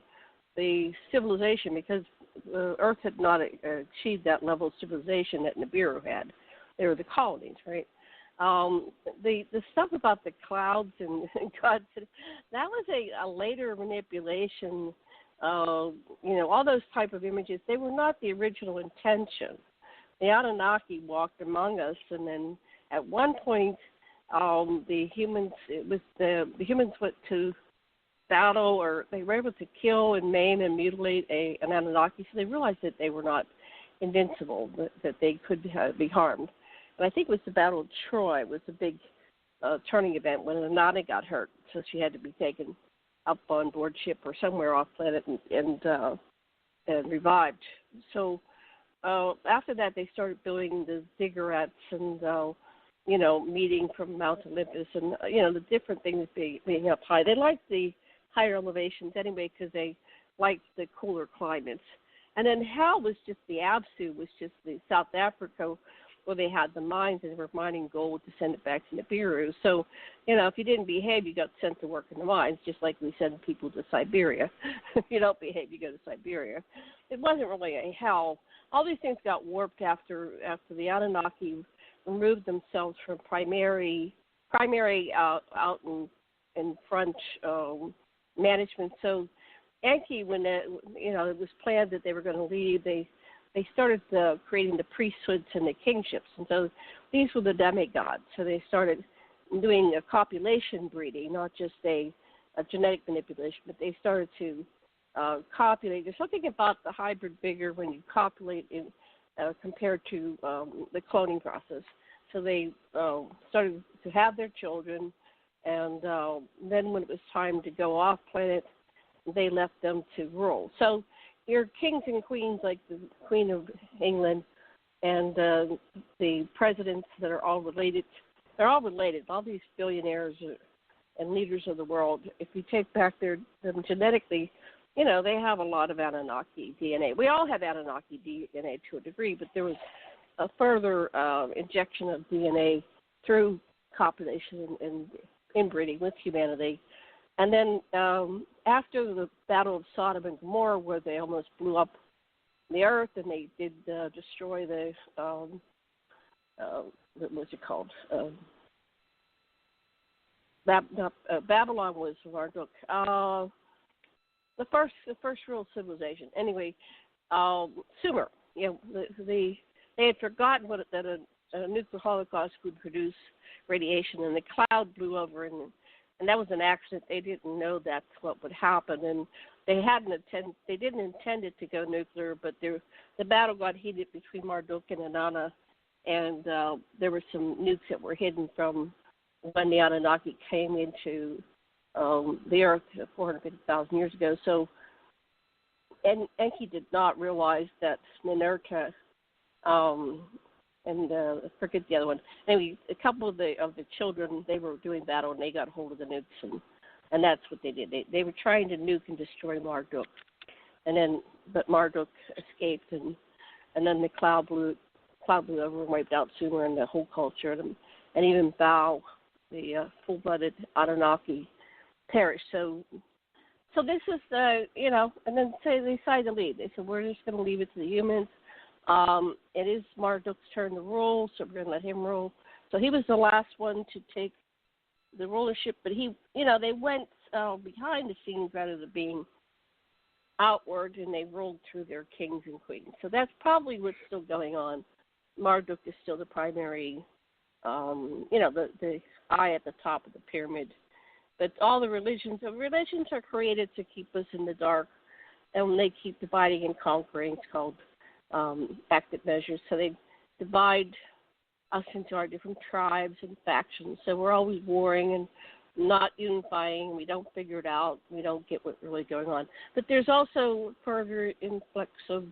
the civilization, because the Earth had not achieved that level of civilization that Nibiru had. They were the colonies, right? The stuff about the clouds and God, that was a later manipulation. All those type of images, they were not the original intention. The Anunnaki walked among us, and then at one point, the humans went to battle, or they were able to kill and maim and mutilate an Anunnaki, so they realized that they were not invincible, that they could be harmed. And I think it was the Battle of Troy was a big turning event when Inanna got hurt, so she had to be taken up on board ship or somewhere off planet and revived. So after that, they started building the ziggurats and meeting from Mount Olympus and the different things being up high. They liked the higher elevations anyway because they liked the cooler climates. And then hell was just the Absu, was just the South Africa where they had the mines and they were mining gold to send it back to Nibiru. So, if you didn't behave, you got sent to work in the mines, just like we send people to Siberia. If you don't behave, you go to Siberia. It wasn't really a hell. All these things got warped after the Anunnaki removed themselves from primary out in front management. So Enki, when it was planned that they were going to leave, they started creating the priesthoods and the kingships. And so these were the demigods. So they started doing a copulation breeding, not just a genetic manipulation, but they started to copulate. There's something about the hybrid vigor when you copulate compared to the cloning process. So they started to have their children, and then when it was time to go off planet, they left them to rule. So your kings and queens, like the Queen of England and the presidents that are all related, they're all related. All these billionaires and leaders of the world, if you take back them genetically, they have a lot of Anunnaki DNA. We all have Anunnaki DNA to a degree, but there was a further injection of DNA through copulation and inbreeding with humanity. And then after the Battle of Sodom and Gomorrah, where they almost blew up the earth and they did destroy the, what was it called? Babylon was Marduk. The first real civilization. Anyway, Sumer. They had forgotten that a nuclear holocaust would produce radiation, and the cloud blew over, and that was an accident. They didn't know that's what would happen, and they didn't intend it to go nuclear, but the battle got heated between Marduk and Inanna, and there were some nukes that were hidden from when the Anunnaki came into the Earth 450,000 years ago. So, and Enki did not realize that Ninurta, and forget the other one. Anyway, a couple of the children, they were doing battle, and they got hold of the nukes, and that's what they did. They were trying to nuke and destroy Marduk, but Marduk escaped, and then the cloud blew over and wiped out Sumer and the whole culture, and even Bao, the full-blooded Anunnaki, perished. So this is and then they decided to leave. They said, we're just going to leave it to the humans. It is Marduk's turn to rule, so we're going to let him rule. So he was the last one to take the rulership, but they went behind the scenes rather than being outward, and they ruled through their kings and queens. So that's probably what's still going on. Marduk is still the primary, the eye at the top of the pyramid. But all the religions are created to keep us in the dark, and they keep dividing and conquering. It's called active measures. So they divide us into our different tribes and factions. So we're always warring and not unifying. We don't figure it out. We don't get what's really going on. But there's also further influx of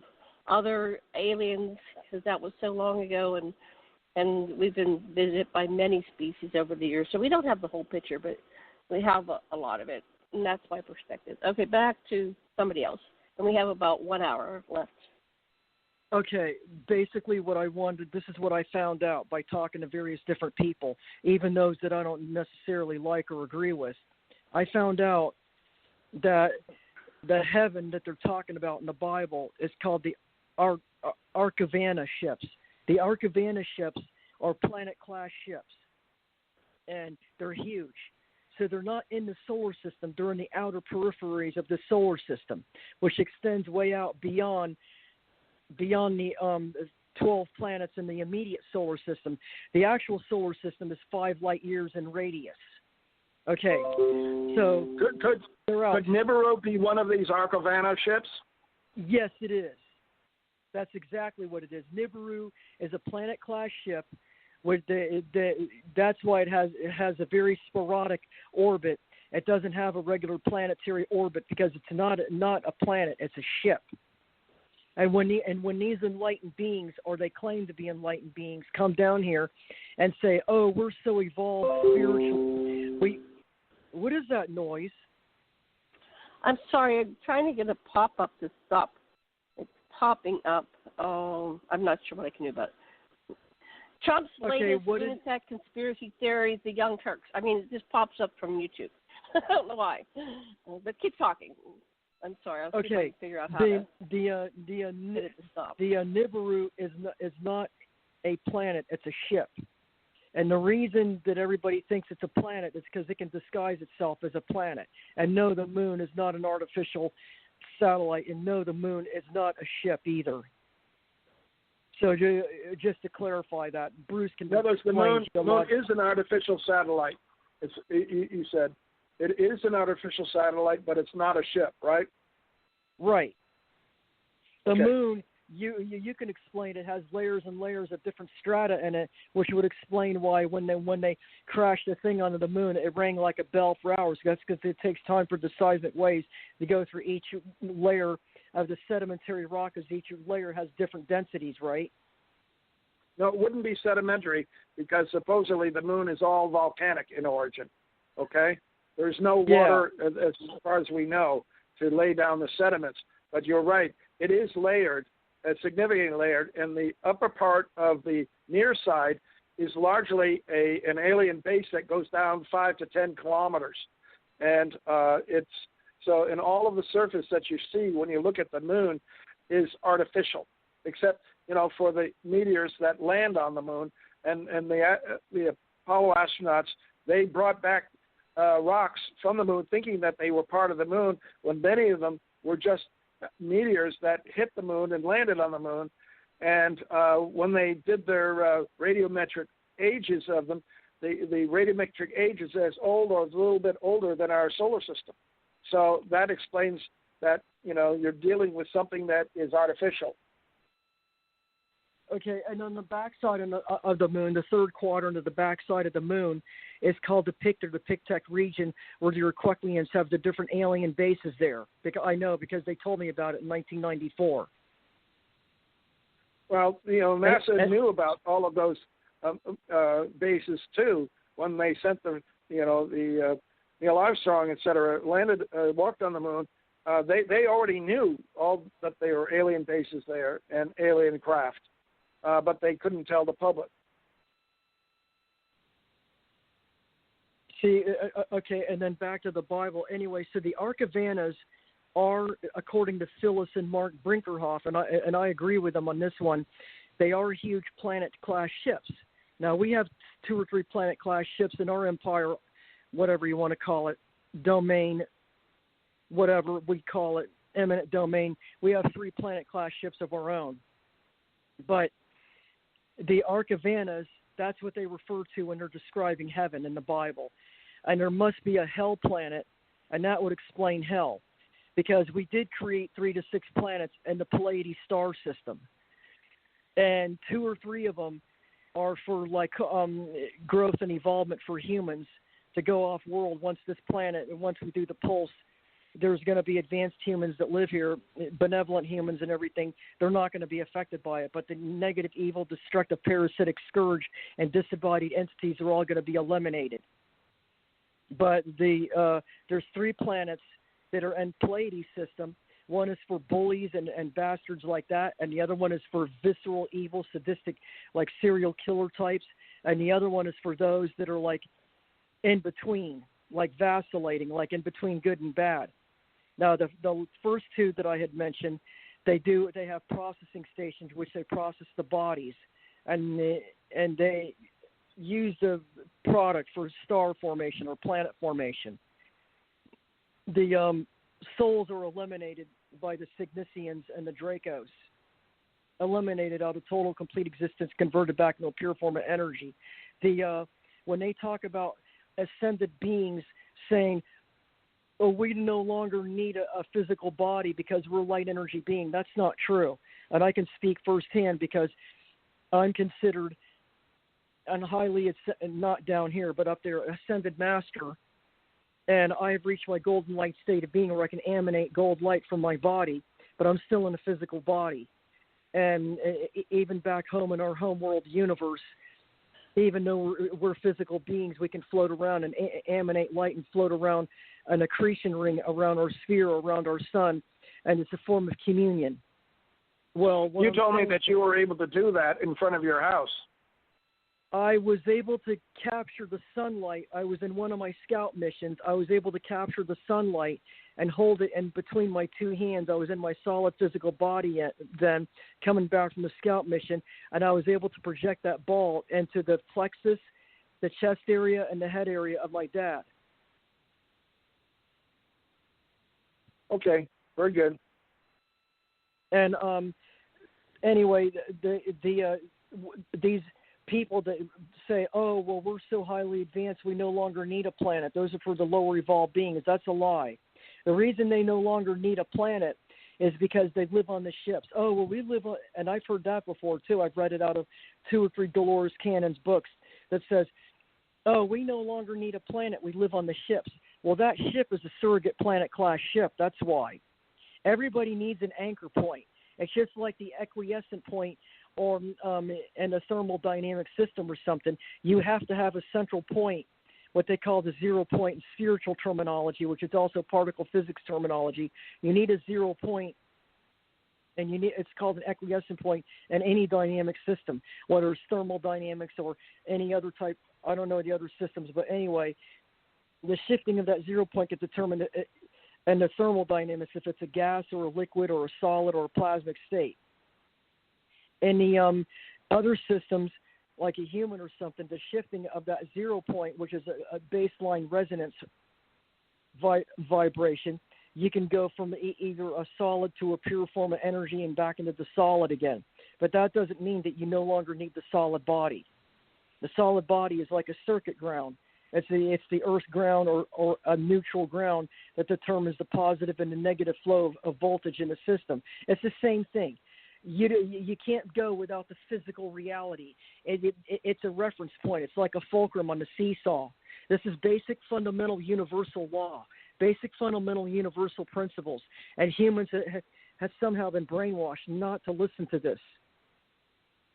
other aliens, because that was so long ago, and we've been visited by many species over the years. So we don't have the whole picture, but we have a lot of it, and that's my perspective. Okay, back to somebody else. And we have about 1 hour left. Okay, basically what I wanted, this is what I found out by talking to various different people, even those that I don't necessarily like or agree with. I found out that the heaven that they're talking about in the Bible is called the Arkaron ships. The Arkaron ships are planet-class ships, and they're huge. So they're not in the solar system. They're in the outer peripheries of the solar system, which extends way out beyond the 12 planets in the immediate solar system. The actual solar system is 5 light years in radius. Okay, so could Nibiru be one of these Arkaron ships? Yes, it is. That's exactly what it is. Nibiru is a planet-class ship. That's why it has a very sporadic orbit. It doesn't have a regular planetary orbit because it's not a planet. It's a ship. And when these enlightened beings, or they claim to be enlightened beings, come down here and say, "Oh, we're so evolved spiritually," what is that noise? I'm sorry. I'm trying to get a pop-up to stop. It's popping up. Oh, I'm not sure what I can do about it. Trump's latest attack conspiracy theories, the Young Turks. I mean, it just pops up from YouTube. I don't know why. But keep talking. I'm sorry. I was trying to figure out how to get it to stop. The Nibiru is not a planet. It's a ship. And the reason that everybody thinks it's a planet is because it can disguise itself as a planet. And no, the moon is not an artificial satellite. And no, the moon is not a ship either. So just to clarify that, Bruce can explain. The moon is an artificial satellite. You said it is an artificial satellite, but it's not a ship, right? Right. The moon, you can explain it has layers and layers of different strata in it, which would explain why when they crashed the thing onto the moon, it rang like a bell for hours. That's because it takes time for the seismic waves to go through each layer of the sedimentary rock, as each layer has different densities, right? No, it wouldn't be sedimentary because supposedly the moon is all volcanic in origin, okay? There's no water, as far as we know, to lay down the sediments. But you're right, it is layered, significantly layered, and the upper part of the near side is largely an alien base that goes down 5 to 10 kilometers. And so in all of the surface that you see when you look at the moon is artificial, except, for the meteors that land on the moon. And the Apollo astronauts, they brought back rocks from the moon thinking that they were part of the moon, when many of them were just meteors that hit the moon and landed on the moon. And when they did their radiometric ages of them, the radiometric age is as old or a little bit older than our solar system. So that explains that, you're dealing with something that is artificial. Okay, and on the backside of the moon, the third quadrant of the backside of the moon is called the Pictet region, where the Urquequians have the different alien bases there. Because they told me about it in 1994. Well, NASA knew about all of those bases too when they sent the Neil Armstrong, et cetera, walked on the moon. They already knew all that there were alien bases there and alien craft. But they couldn't tell the public. See, okay, and then back to the Bible. Anyway, so the Arkaronas are, according to Phyllis and Mark Brinkerhoff, and I agree with them on this one, they are huge planet-class ships. Now, we have 2 or 3 planet-class ships in our empire, whatever you want to call it, domain, whatever we call it, eminent domain. We have 3 planet-class ships of our own. But the Arkaronas, that's what they refer to when they're describing heaven in the Bible. And there must be a hell planet, and that would explain hell. Because we did create 3 to 6 planets in the Pleiades star system. And 2 or 3 of them are for growth and evolvement for humans to go off world once this planet, and once we do the pulse, there's going to be advanced humans that live here, benevolent humans and everything. They're not going to be affected by it. But the negative, evil, destructive, parasitic, scourge, and disembodied entities are all going to be eliminated. But there's 3 planets that are in Pleiades system. One is for bullies and bastards like that, and the other one is for visceral, evil, sadistic, like serial killer types, and the other one is for those that are like in between, like vacillating, like in between good and bad. Now, the first two that I had mentioned, they have processing stations which they process the bodies, and they use the product for star formation or planet formation. The souls are eliminated by the Signicians and the Dracos, eliminated out of total complete existence, converted back into a pure form of energy. When they talk about ascended beings saying, "Oh, we no longer need a physical body because we're light energy being," that's not true. And I can speak firsthand because I'm considered, and highly, not down here, but up there, ascended master. And I have reached my golden light state of being where I can emanate gold light from my body, but I'm still in a physical body. And even back home in our home world universe, even though we're physical beings, we can float around and emanate light and float around an accretion ring around our sphere, around our sun, and it's a form of communion. Well, you told me that you were able to do that in front of your house. I was able to capture the sunlight. I was in one of my scout missions. I was able to capture the sunlight and hold it in between my two hands. I was in my solid physical body then, coming back from the scout mission, and I was able to project that ball into the plexus, the chest area, and the head area of my dad. Okay, very good. And anyway, these people that say, "Oh, well, we're so highly advanced, we no longer need a planet. Those are for the lower evolved beings." That's a lie. The reason they no longer need a planet is because they live on the ships. "Oh, well, we live on," and I've heard that before too. I've read it out of 2 or 3 Dolores Cannon's books that says, "Oh, we no longer need a planet. We live on the ships." Well, that ship is a surrogate planet class ship. That's why. Everybody needs an anchor point. It's just like the equiescent point or in a thermodynamic system or something. You have to have a central point, what they call the 0 point in spiritual terminology, which is also particle physics terminology. You need a 0 point, and it's called an equiescent point in any dynamic system, whether it's thermodynamics or any other type. I don't know the other systems, but anyway, the shifting of that 0 point gets determined in the thermodynamics if it's a gas or a liquid or a solid or a plasmic state. In the other systems, like a human or something, the shifting of that 0 point, which is a baseline resonance vibration, you can go from either a solid to a pure form of energy and back into the solid again. But that doesn't mean that you no longer need the solid body. The solid body is like a circuit ground. It's the earth ground or a neutral ground that determines the positive and the negative flow of voltage in the system. It's the same thing. You can't go without the physical reality. It's a reference point. It's like a fulcrum on the seesaw. This is basic fundamental universal law, basic fundamental universal principles. And humans have somehow been brainwashed not to listen to this.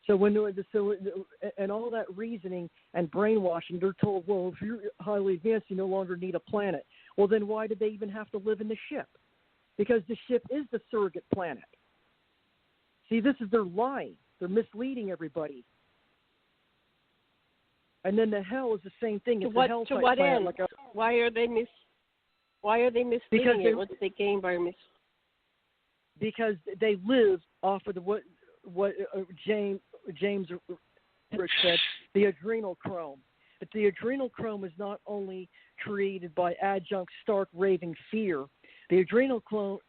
So and all that reasoning and brainwashing, they're told, well, if you're highly advanced, you no longer need a planet. Well, then why did they even have to live in the ship? Because the ship is the surrogate planet. See, this is their lying. They're misleading everybody. And then the hell is the same thing. It's to what end? Why are they misleading it? What did they gain by Because they live off of what James Rich said, the adrenochrome. But the adrenochrome is not only created by adjunct stark raving fear. The adrenochrome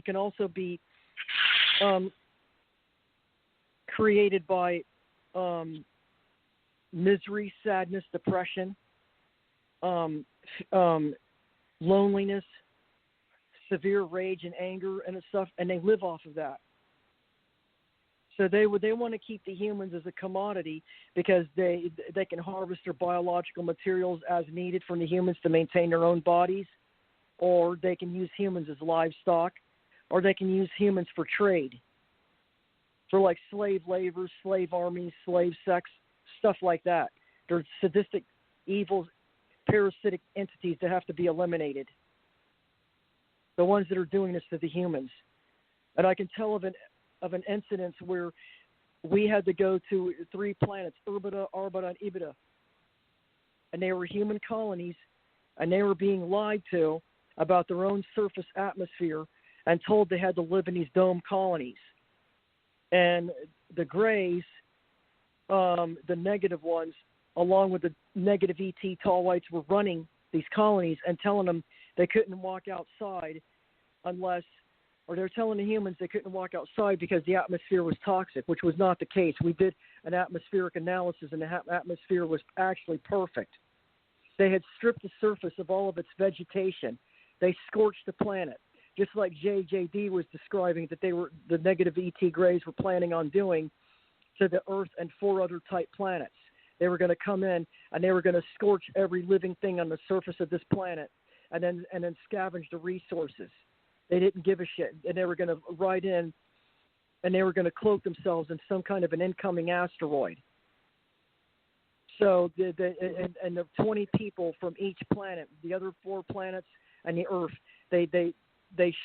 can also be created by misery, sadness, depression, loneliness, severe rage and anger and stuff, and they live off of that. So they want to keep the humans as a commodity because they can harvest their biological materials as needed from the humans to maintain their own bodies, or they can use humans as livestock, or they can use humans for trade, for like slave labor, slave armies, slave sex, stuff like that. They're sadistic, evil, parasitic entities that have to be eliminated. The ones that are doing this to the humans. And I can tell of an incident where we had to go to 3 planets, Urbita, Arbita, and Ibita. And they were human colonies, and they were being lied to about their own surface atmosphere and told they had to live in these dome colonies. And the Greys, the negative ones, along with the negative ET tall whites, were running these colonies and telling them they couldn't walk outside unless, or they're telling the humans they couldn't walk outside because the atmosphere was toxic, which was not the case. We did an atmospheric analysis, and the atmosphere was actually perfect. They had stripped the surface of all of its vegetation. They scorched the planet, just like JJD was describing that the negative ET Greys were planning on doing to the Earth and 4 other type planets. They were going to come in and they were going to scorch every living thing on the surface of this planet and then scavenge the resources. They didn't give a shit, and they were going to ride in and they were going to cloak themselves in some kind of an incoming asteroid. So the 20 people from each planet, the other 4 planets and the Earth, they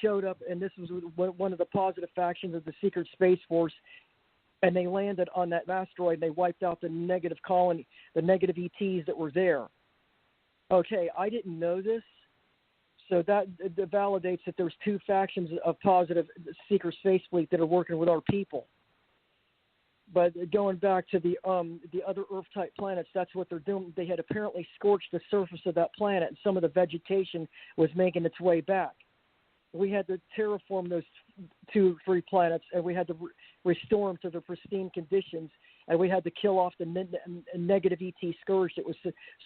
showed up, and this was one of the positive factions of the Secret Space Force, and they landed on that asteroid and they wiped out the negative colony, the negative ETs that were there. Okay, I didn't know this, so that validates that there's 2 factions of positive Secret Space Fleet that are working with our people. But going back to the other Earth-type planets, that's what they're doing. They had apparently scorched the surface of that planet, and some of the vegetation was making its way back. We had to terraform those 2 or 3 planets, and we had to restore them to their pristine conditions, and we had to kill off the negative ET scourge that was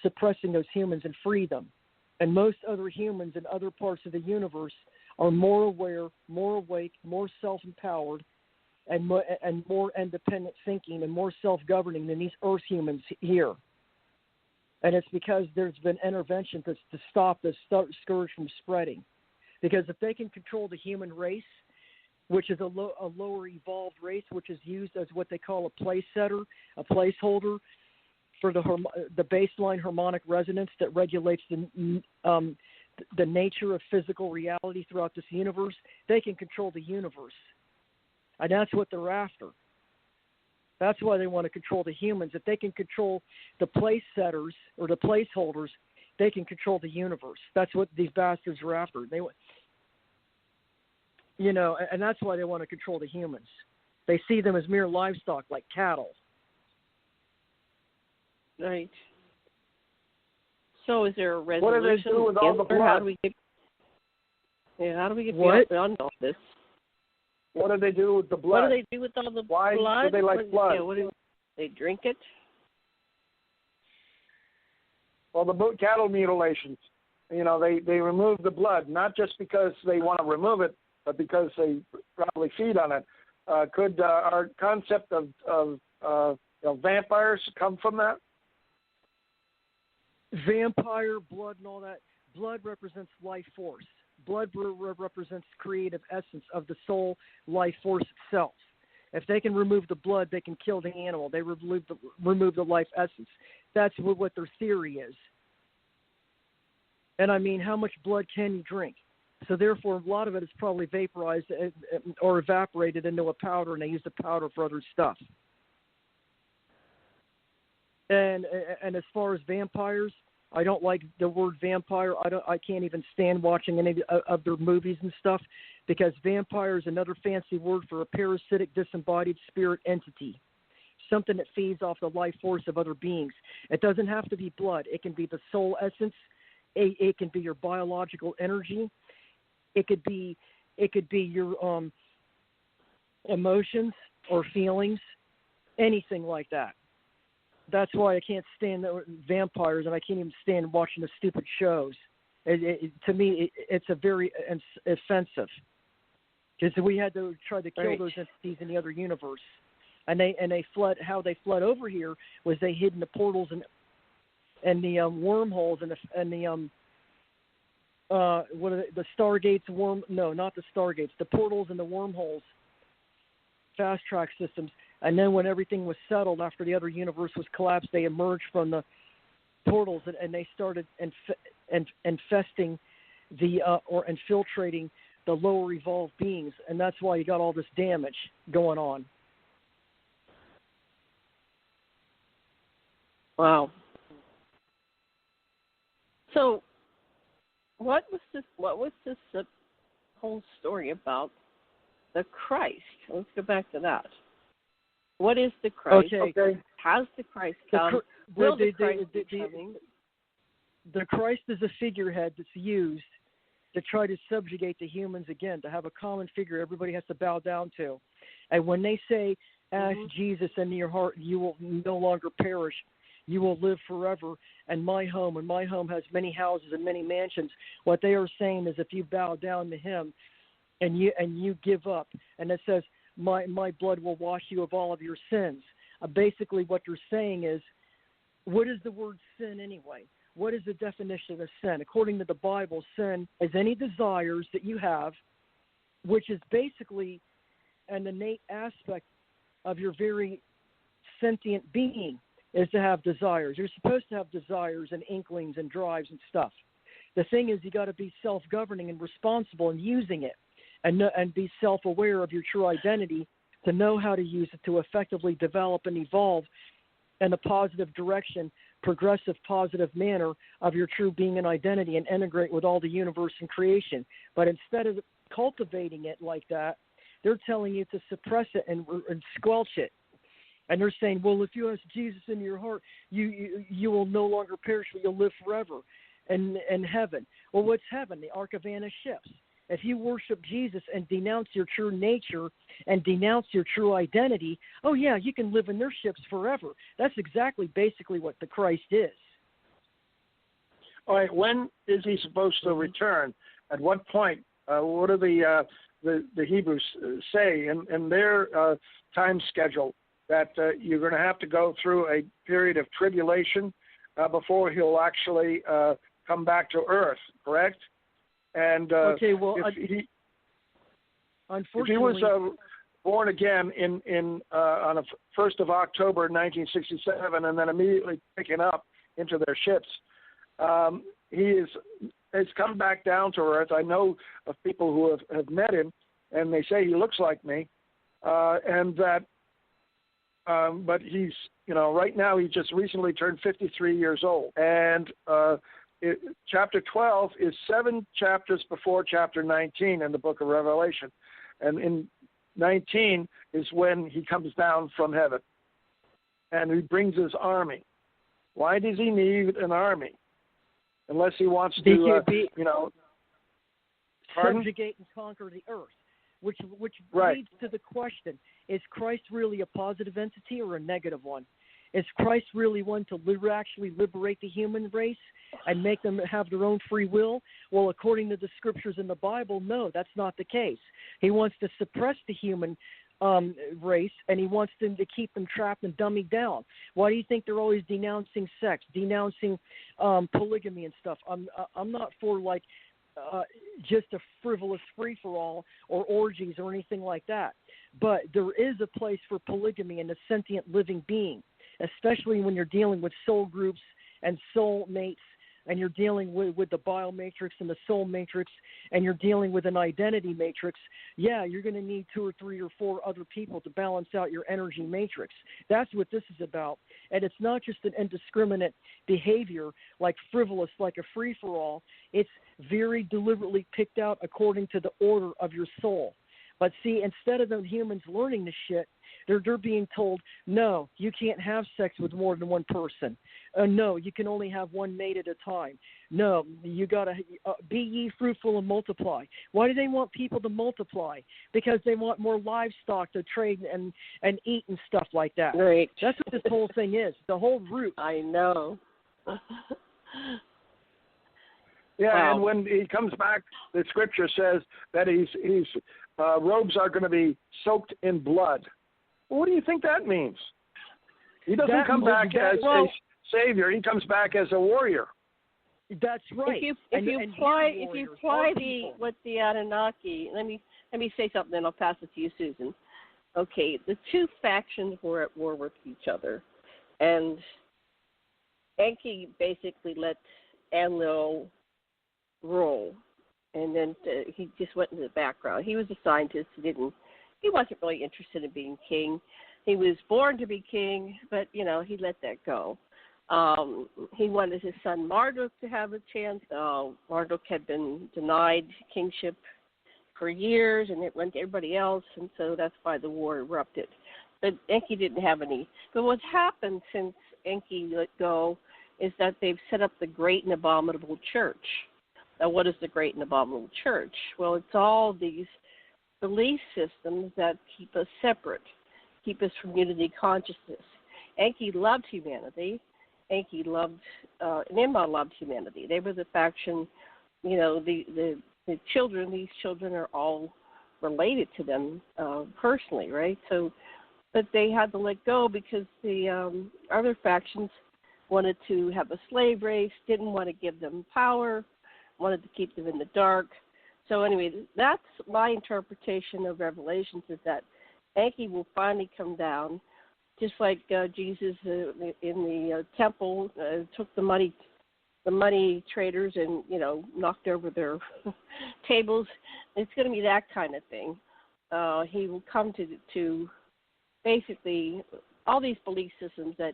suppressing those humans and free them. And most other humans in other parts of the universe are more aware, more awake, more self-empowered, and more independent thinking and more self-governing than these Earth humans here. And it's because there's been intervention to stop this scourge from spreading. Because if they can control the human race, which is a lower evolved race, which is used as what they call a place setter, a placeholder for the baseline harmonic resonance that regulates the nature of physical reality throughout this universe, they can control the universe. And that's what they're after. That's why they want to control the humans. If they can control the place setters or the placeholders, they can control the universe. That's what these bastards are after. And that's why they want to control the humans. They see them as mere livestock, like cattle. Right. So, is there a resolution? What do they do with all the blood? How do we get beyond all this? What do they do with the blood? What do they do with all the blood? Why do they like blood? They drink it? Well, the cattle mutilations, they remove the blood, not just because they want to remove it, but because they probably feed on it. Could our concept of vampires come from that? Vampire, blood, and all that. Blood represents life force. Blood represents creative essence of the soul life force itself. If they can remove the blood, they can kill the animal. They remove the life essence. That's what their theory is. And I mean, how much blood can you drink? So therefore, a lot of it is probably vaporized or evaporated into a powder, and they use the powder for other stuff. And as far as vampires, I don't like the word vampire. I can't even stand watching any of their movies and stuff, because vampire is another fancy word for a parasitic, disembodied spirit entity, something that feeds off the life force of other beings. It doesn't have to be blood. It can be the soul essence. It can be your biological energy. It could be your emotions or feelings, anything like that. That's why I can't stand the vampires, and I can't even stand watching the stupid shows. To me, it's a very offensive, because we had to try to kill those entities in the other universe, and they fled. How they fled over here was they hid in the portals and the wormholes and the what are the Stargates No, not the Stargates. The portals and the wormholes, fast track systems. And then when everything was settled after the other universe was collapsed, they emerged from the portals and they started infesting or infiltrating the lower evolved beings. And that's why you got all this damage going on. Wow. So what was this whole story about the Christ? Let's go back to that. What is the Christ? Okay. Has the Christ come? Will the Christ be coming? The Christ is a figurehead that's used to try to subjugate the humans again, to have a common figure everybody has to bow down to. And when they say, ask Jesus into your heart, you will no longer perish, you will live forever, and my home has many houses and many mansions, what they are saying is if you bow down to him and you give up, and it says, my blood will wash you of all of your sins. Basically what they're saying is, what is the word sin anyway? What is the definition of sin? According to the Bible, sin is any desires that you have, which is basically an innate aspect of your very sentient being, is to have desires. You're supposed to have desires and inklings and drives and stuff. The thing is, you got to be self-governing and responsible in using it, and be self-aware of your true identity to know how to use it to effectively develop and evolve in a positive direction, progressive, positive manner of your true being and identity, and integrate with all the universe and creation. But instead of cultivating it like that, they're telling you to suppress it and squelch it. And they're saying, well, if you ask Jesus into your heart, you will no longer perish, but you'll live forever in heaven. Well, what's heaven? The Ark of Anna ships. If you worship Jesus and denounce your true nature and denounce your true identity, oh, yeah, you can live in their ships forever. That's exactly basically what the Christ is. All right, when is he supposed to return? At what point? What do the Hebrews say in their time schedule? That you're going to have to go through a period of tribulation before he'll actually come back to earth, correct? And okay, well, if unfortunately, he was born again on the 1st of October 1967 and then immediately taken up into their ships, has come back down to earth. I know of people who have met him, and they say he looks like me, and that. But he's, right now he just recently turned 53 years old. And chapter 12 is 7 chapters before chapter 19 in the book of Revelation. And in 19 is when he comes down from heaven. And he brings his army. Why does he need an army? Unless he wants to, subjugate and conquer the earth. Which right. leads to the question, is Christ really a positive entity or a negative one? Is Christ really one to actually liberate the human race and make them have their own free will? Well, according to the scriptures in the Bible, no, that's not the case. He wants to suppress the human race, and he wants them to keep them trapped and dummied down. Why do you think they're always denouncing sex, denouncing polygamy and stuff? I'm not for just a frivolous free-for-all or orgies or anything like that. But there is a place for polygamy in a sentient living being, especially when you're dealing with soul groups and soul mates, and you're dealing with the bio matrix and the soul matrix, and you're dealing with an identity matrix. Yeah, you're going to need 2 or 3 or 4 other people to balance out your energy matrix. That's what this is about. And it's not just an indiscriminate behavior like frivolous, like a free-for-all. It's very deliberately picked out according to the order of your soul. But see, instead of the humans learning this shit, they're being told, no, you can't have sex with more than one person. No, you can only have one mate at a time. No, you got to be ye fruitful and multiply. Why do they want people to multiply? Because they want more livestock to trade and eat and stuff like that. Right. That's what this whole thing is, the whole root. I know. Yeah, wow. And when he comes back, the scripture says that his robes are going to be soaked in blood. Well, what do you think that means? He doesn't come back as a savior. He comes back as a warrior. That's right. If you apply what the Anunnaki, let me say something, then I'll pass it to you, Susan. Okay, the two factions were at war with each other, and Enki basically let Enlil rule, and then he just went into the background. He was a scientist. He wasn't really interested in being king. He was born to be king, but he let that go. He wanted his son Marduk to have a chance. Marduk had been denied kingship for years, and it went to everybody else, and so that's why the war erupted. But Enki didn't have any. But what's happened since Enki let go is that they've set up the Great and Abominable Church. Now, what is the Great and Abominable Church? Well, it's all these belief systems that keep us separate, keep us from unity consciousness. Enki loved humanity. Enki loved, Nimrod loved humanity. They were the faction, you know, the children, these children are all related to them personally, right? So, but they had to let go because the other factions wanted to have a slave race, didn't want to give them power, wanted to keep them in the dark. So anyway, that's my interpretation of Revelations, is that Enki will finally come down, just like Jesus in the temple took the money traders and, you know, knocked over their tables. It's going to be that kind of thing. He will come to basically all these belief systems that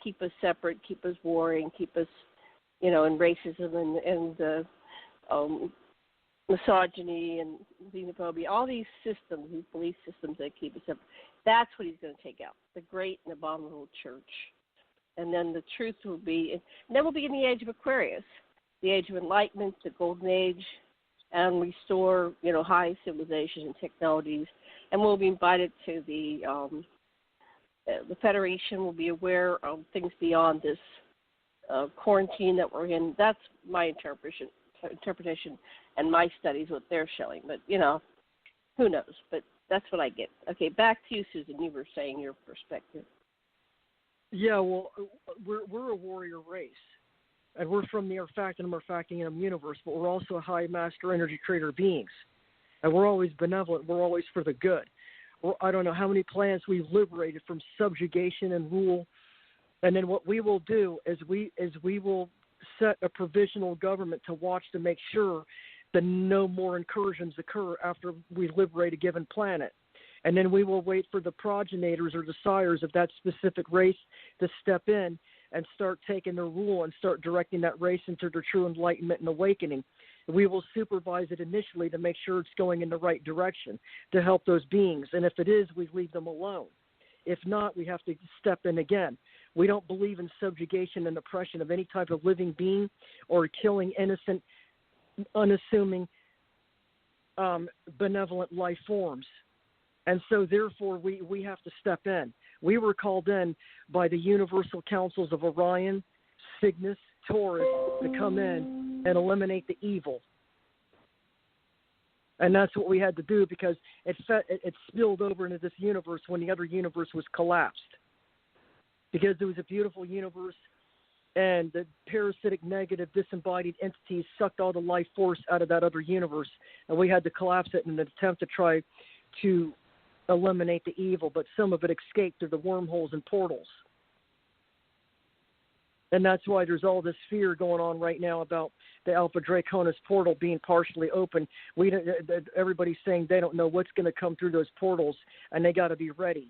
keep us separate, keep us warring, keep us, you know, in racism and misogyny and xenophobia, all these systems, these belief systems that keep us separate. That's what he's going to take out, the Great and Abominable Church. And then the truth will be, and then we'll be in the age of Aquarius, the age of enlightenment, the golden age, and restore, you know, high civilization and technologies. And we'll be invited to the Federation. Will be aware of things beyond this quarantine that we're in. That's my interpretation and my studies, what they're showing. But, you know, who knows? But that's what I get. Okay, back to you, Susan. You were saying your perspective. Yeah, well, we're a warrior race, and we're from the Arfactinum universe, but we're also high master energy creator beings, and we're always benevolent. We're always for the good. I don't know how many planets we've liberated from subjugation and rule, and then what we will do is we will set a provisional government to watch to make sure that no more incursions occur after we liberate a given planet. And then we will wait for the progenitors or the sires of that specific race to step in and start taking their rule and start directing that race into their true enlightenment and awakening. We will supervise it initially to make sure it's going in the right direction to help those beings. And if it is, we leave them alone. If not, we have to step in again. We don't believe in subjugation and oppression of any type of living being or killing innocent, unassuming, benevolent life forms. And so, therefore, we have to step in. We were called in by the universal councils of Orion, Cygnus, Taurus to come in and eliminate the evil. And that's what we had to do because it spilled over into this universe when the other universe was collapsed. Because it was a beautiful universe, and the parasitic, negative, disembodied entities sucked all the life force out of that other universe, and we had to collapse it in an attempt to try to eliminate the evil, but some of it escaped through the wormholes and portals. And that's why there's all this fear going on right now about the Alpha Draconis portal being partially open. Everybody's saying they don't know what's going to come through those portals, and they got to be ready.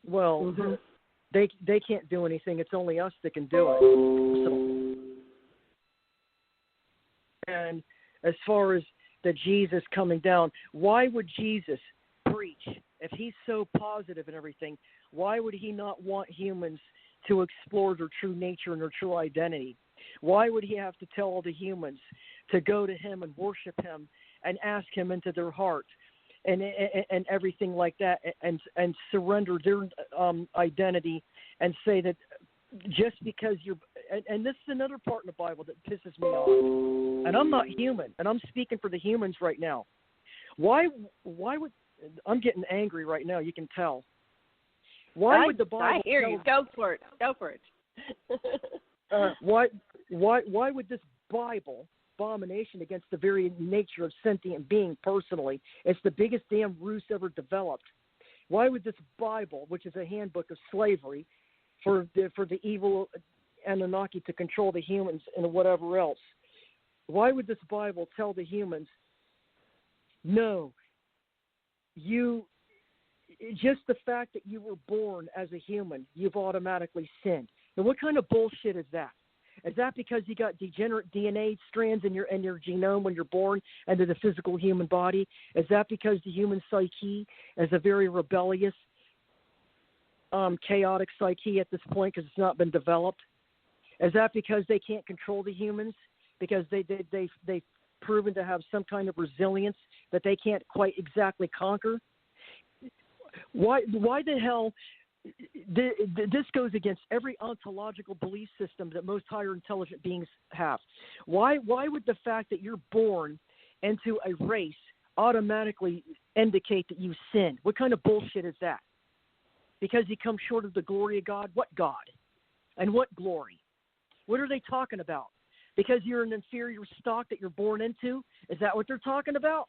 Well, they can't do anything. It's only us that can do it. And as far as the Jesus coming down, why would Jesus preach if he's so positive and everything? Why would he not want humans to explore their true nature and their true identity? Why would he have to tell all the humans to go to him and worship him and ask him into their heart and everything like that, and surrender their identity and say that just because you're – and this is another part in the Bible that pisses me off. And I'm not human, and I'm speaking for the humans right now. Why would – I'm getting angry right now, you can tell. Why would the Bible – I hear you. Go for it. Go for it. Why would this Bible – abomination against the very nature of sentient being personally? It's the biggest damn ruse ever developed. Why would this Bible, which is a handbook of slavery for the evil Anunnaki to control the humans and whatever else, why would this Bible tell the humans, no, just the fact that you were born as a human, you've automatically sinned. And what kind of bullshit is that? Is that because you got degenerate DNA strands in your genome when you're born into the physical human body? Is that because the human psyche is a very rebellious, chaotic psyche at this point because it's not been developed? Is that because they can't control the humans because they've proven to have some kind of resilience that they can't quite exactly conquer? Why the hell? This goes against every ontological belief system that most higher intelligent beings have. Why would the fact that you're born into a race automatically indicate that you sinned? What kind of bullshit is that? Because you come short of the glory of God? What God? And what glory? What are they talking about? Because you're an inferior stock that you're born into? Is that what they're talking about?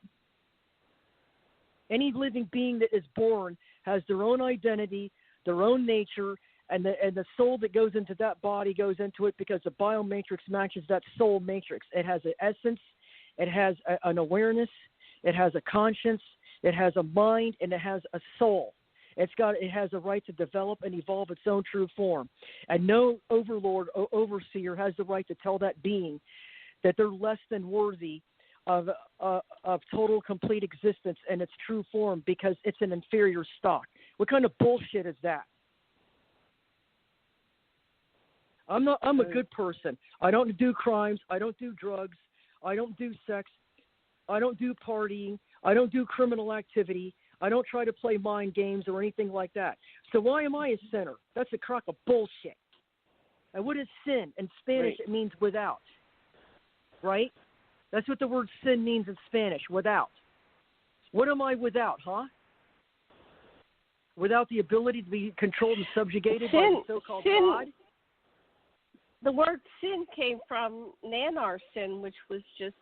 Any living being that is born has their own identity, their own nature, and the soul that goes into that body goes into it because the biomatrix matches that soul matrix. It has an essence, it has an awareness, it has a conscience, it has a mind, and it has a soul. It has a right to develop and evolve its own true form. And no overlord or overseer has the right to tell that being that they're less than worthy of total complete existence in its true form because it's an inferior stock. What kind of bullshit is that? I'm a good person. I don't do crimes. I don't do drugs. I don't do sex. I don't do partying. I don't do criminal activity. I don't try to play mind games or anything like that. So why am I a sinner? That's a crock of bullshit. And what is sin? In Spanish, It means without. Right? That's what the word sin means in Spanish, without. What am I without, huh? Without the ability to be controlled and subjugated by the so-called God? The word sin came from Nanar's sin, which was just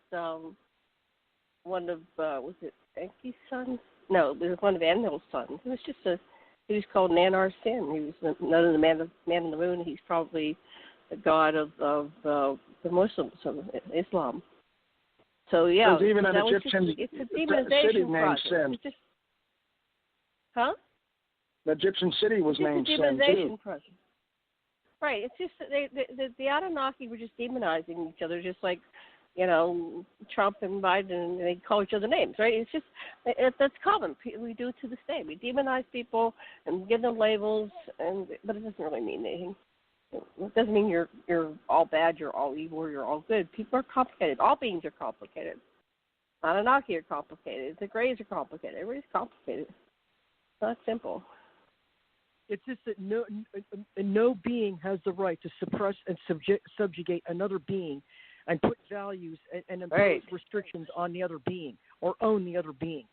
one of, was it Enki's sons? No, it was one of Enlil's sons. It was just he was called Nanar's sin. He was known as the man on the moon. He's probably the god of the Muslims, of Islam. So, yeah. There's even an Egyptian it's a demonization city named Sin. Huh? The Egyptian city was named Sin, too. Process. Right. It's just that the Anunnaki were just demonizing each other, just like, Trump and Biden, and they call each other names, right? It's just, that's common. We do it to this day. We demonize people and give them labels, but it doesn't really mean anything. It doesn't mean you're all bad, you're all evil, or you're all good. People are complicated. All beings are complicated. Anunnaki are complicated. The Greys are complicated. Everybody's complicated. It's not simple. It's just that no being has the right to suppress and subjugate another being and put values and impose restrictions on the other being or own the other being.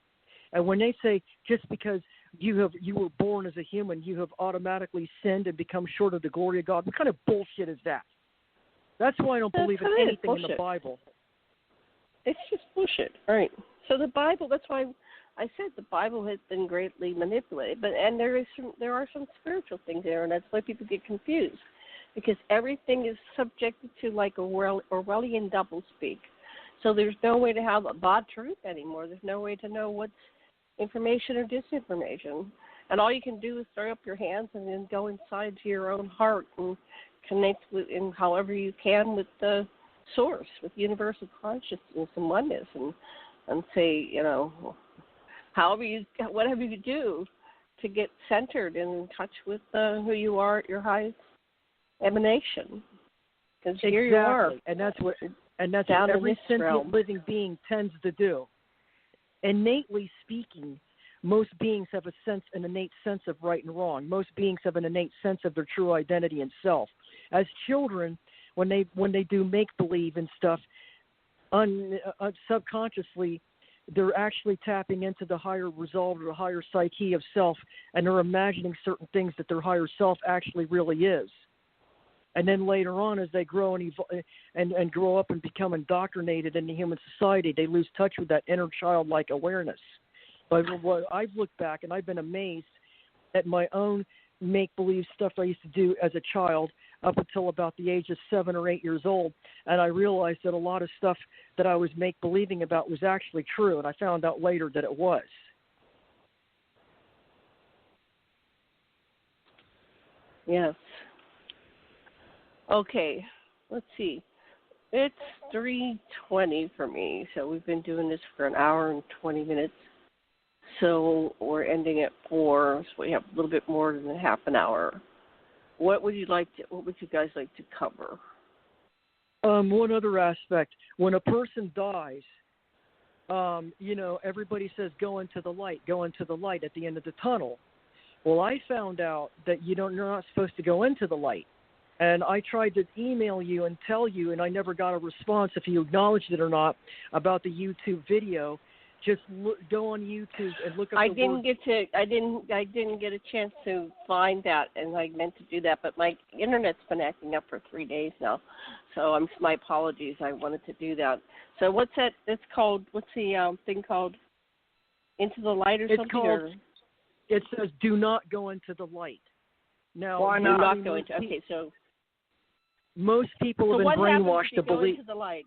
And when they say just because you were born as a human, you have automatically sinned and become short of the glory of God, what kind of bullshit is that? That's why I don't believe in anything in the Bible. It's just bullshit, right? So the Bible, that's why I said the Bible has been greatly manipulated, and there are some spiritual things there, and that's why people get confused, because everything is subjected to like Orwellian doublespeak. So there's no way to have a bad truth anymore. There's no way to know what's information or disinformation. And all you can do is throw up your hands and then go inside to your own heart and connect with, in however you can, with the source, with universal consciousness and oneness, and say, whatever you do to get centered and in touch with who you are at your highest emanation. Because here you are. And that's what every sentient living being tends to do. Innately speaking, most beings have an innate sense of right and wrong. Most beings have an innate sense of their true identity and self. As children, when they do make-believe and stuff, subconsciously, they're actually tapping into the higher resolve or the higher psyche of self, and they're imagining certain things that their higher self actually really is. And then later on, as they grow and grow up and become indoctrinated into human society, they lose touch with that inner childlike awareness. But what I've looked back, and I've been amazed at my own make-believe stuff I used to do as a child up until about the age of 7 or 8 years old, and I realized that a lot of stuff that I was make-believing about was actually true, and I found out later that it was. Yes. Okay, let's see. It's 3:20 for me, so we've been doing this for an hour and 20 minutes. So we're ending at 4, so we have a little bit more than a half an hour. What would you guys like to cover? One other aspect. When a person dies, everybody says go into the light at the end of the tunnel. Well, I found out that you're not supposed to go into the light. And I tried to email you and tell you, and I never got a response if you acknowledged it or not, about the YouTube video. Just go on YouTube and look up. I didn't get a chance to find that, and I meant to do that, but my internet's been acting up for 3 days now. So my apologies. I wanted to do that. So what's that? It's called. What's the thing called? Into the light or something? It says do not go into the light. Now, why not? Do not go into. Okay, so most people have been brainwashed to believe. Into the light?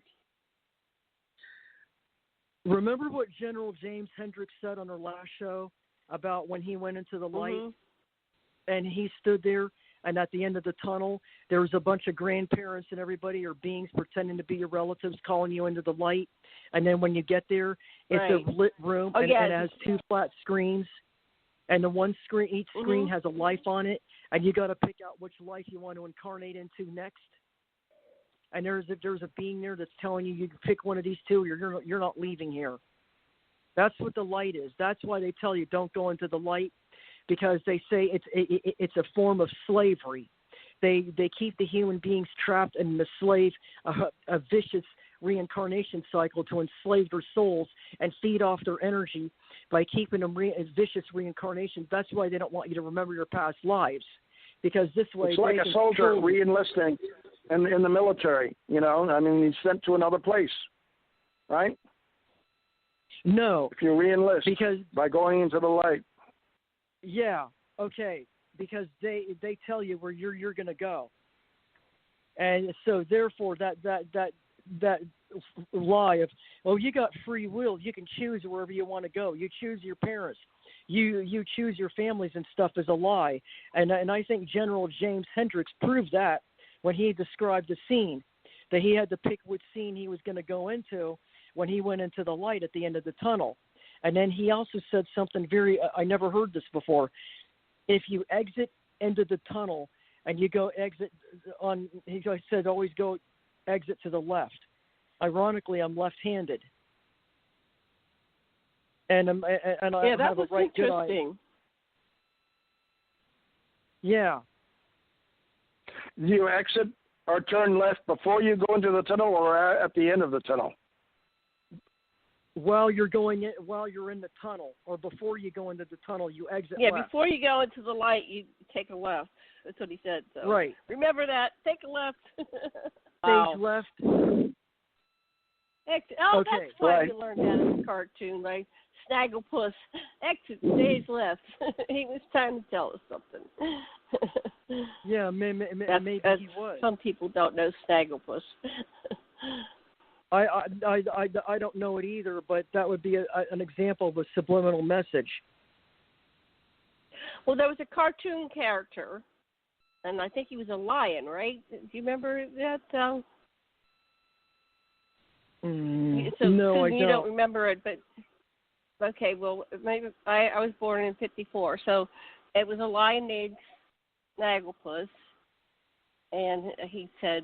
Remember what General James Hendricks said on our last show about when he went into the light, and he stood there, and at the end of the tunnel, there was a bunch of grandparents and everybody or beings pretending to be your relatives calling you into the light, and then when you get there, it's a lit room, and it has 2 flat screens, and each screen has a life on it, and you got to pick out which life you want to incarnate into next. And there's a being there that's telling you can pick one of these 2, or you're not leaving here. That's what the light is. That's why they tell you don't go into the light, because they say it's a form of slavery. They keep the human beings trapped and enslave a vicious reincarnation cycle to enslave their souls and feed off their energy by keeping them vicious reincarnation. That's why they don't want you to remember your past lives, because this way it's like a soldier re-enlisting in the military. He's sent to another place, right? No. If you re-enlist because by going into the light. Yeah. Okay. Because they tell you where you're going to go, and so therefore that lie of, you got free will, you can choose wherever you want to go, you choose your parents, you choose your families and stuff, is a lie. And I think General James Hendricks proved that when he described the scene, that he had to pick which scene he was going to go into when he went into the light at the end of the tunnel. And then he also said something I never heard this before. If you exit into the tunnel and you go exit he said always go exit to the left. Ironically, I'm left-handed. And I have a right good eye. Interesting. Yeah. Do you exit or turn left before you go into the tunnel, or at the end of the tunnel? While you're in the tunnel, or before you go into the tunnel, you exit left. Yeah, before you go into the light, you take a left. That's what he said. So right. Remember that. Take a left. Stage left. Exit. Okay. That's why we learned that in the cartoon, right? Snagglepuss. Exit stage left. He was trying to tell us something. Yeah, maybe he was. Some people don't know Snagglepuss. I don't know it either, but that would be an example of a subliminal message. Well, there was a cartoon character, and I think he was a lion, right? Do you remember that? No, I don't. You don't remember it, but okay. Well, maybe I was born in '54, so it was a lion named Snagglepuss, and he said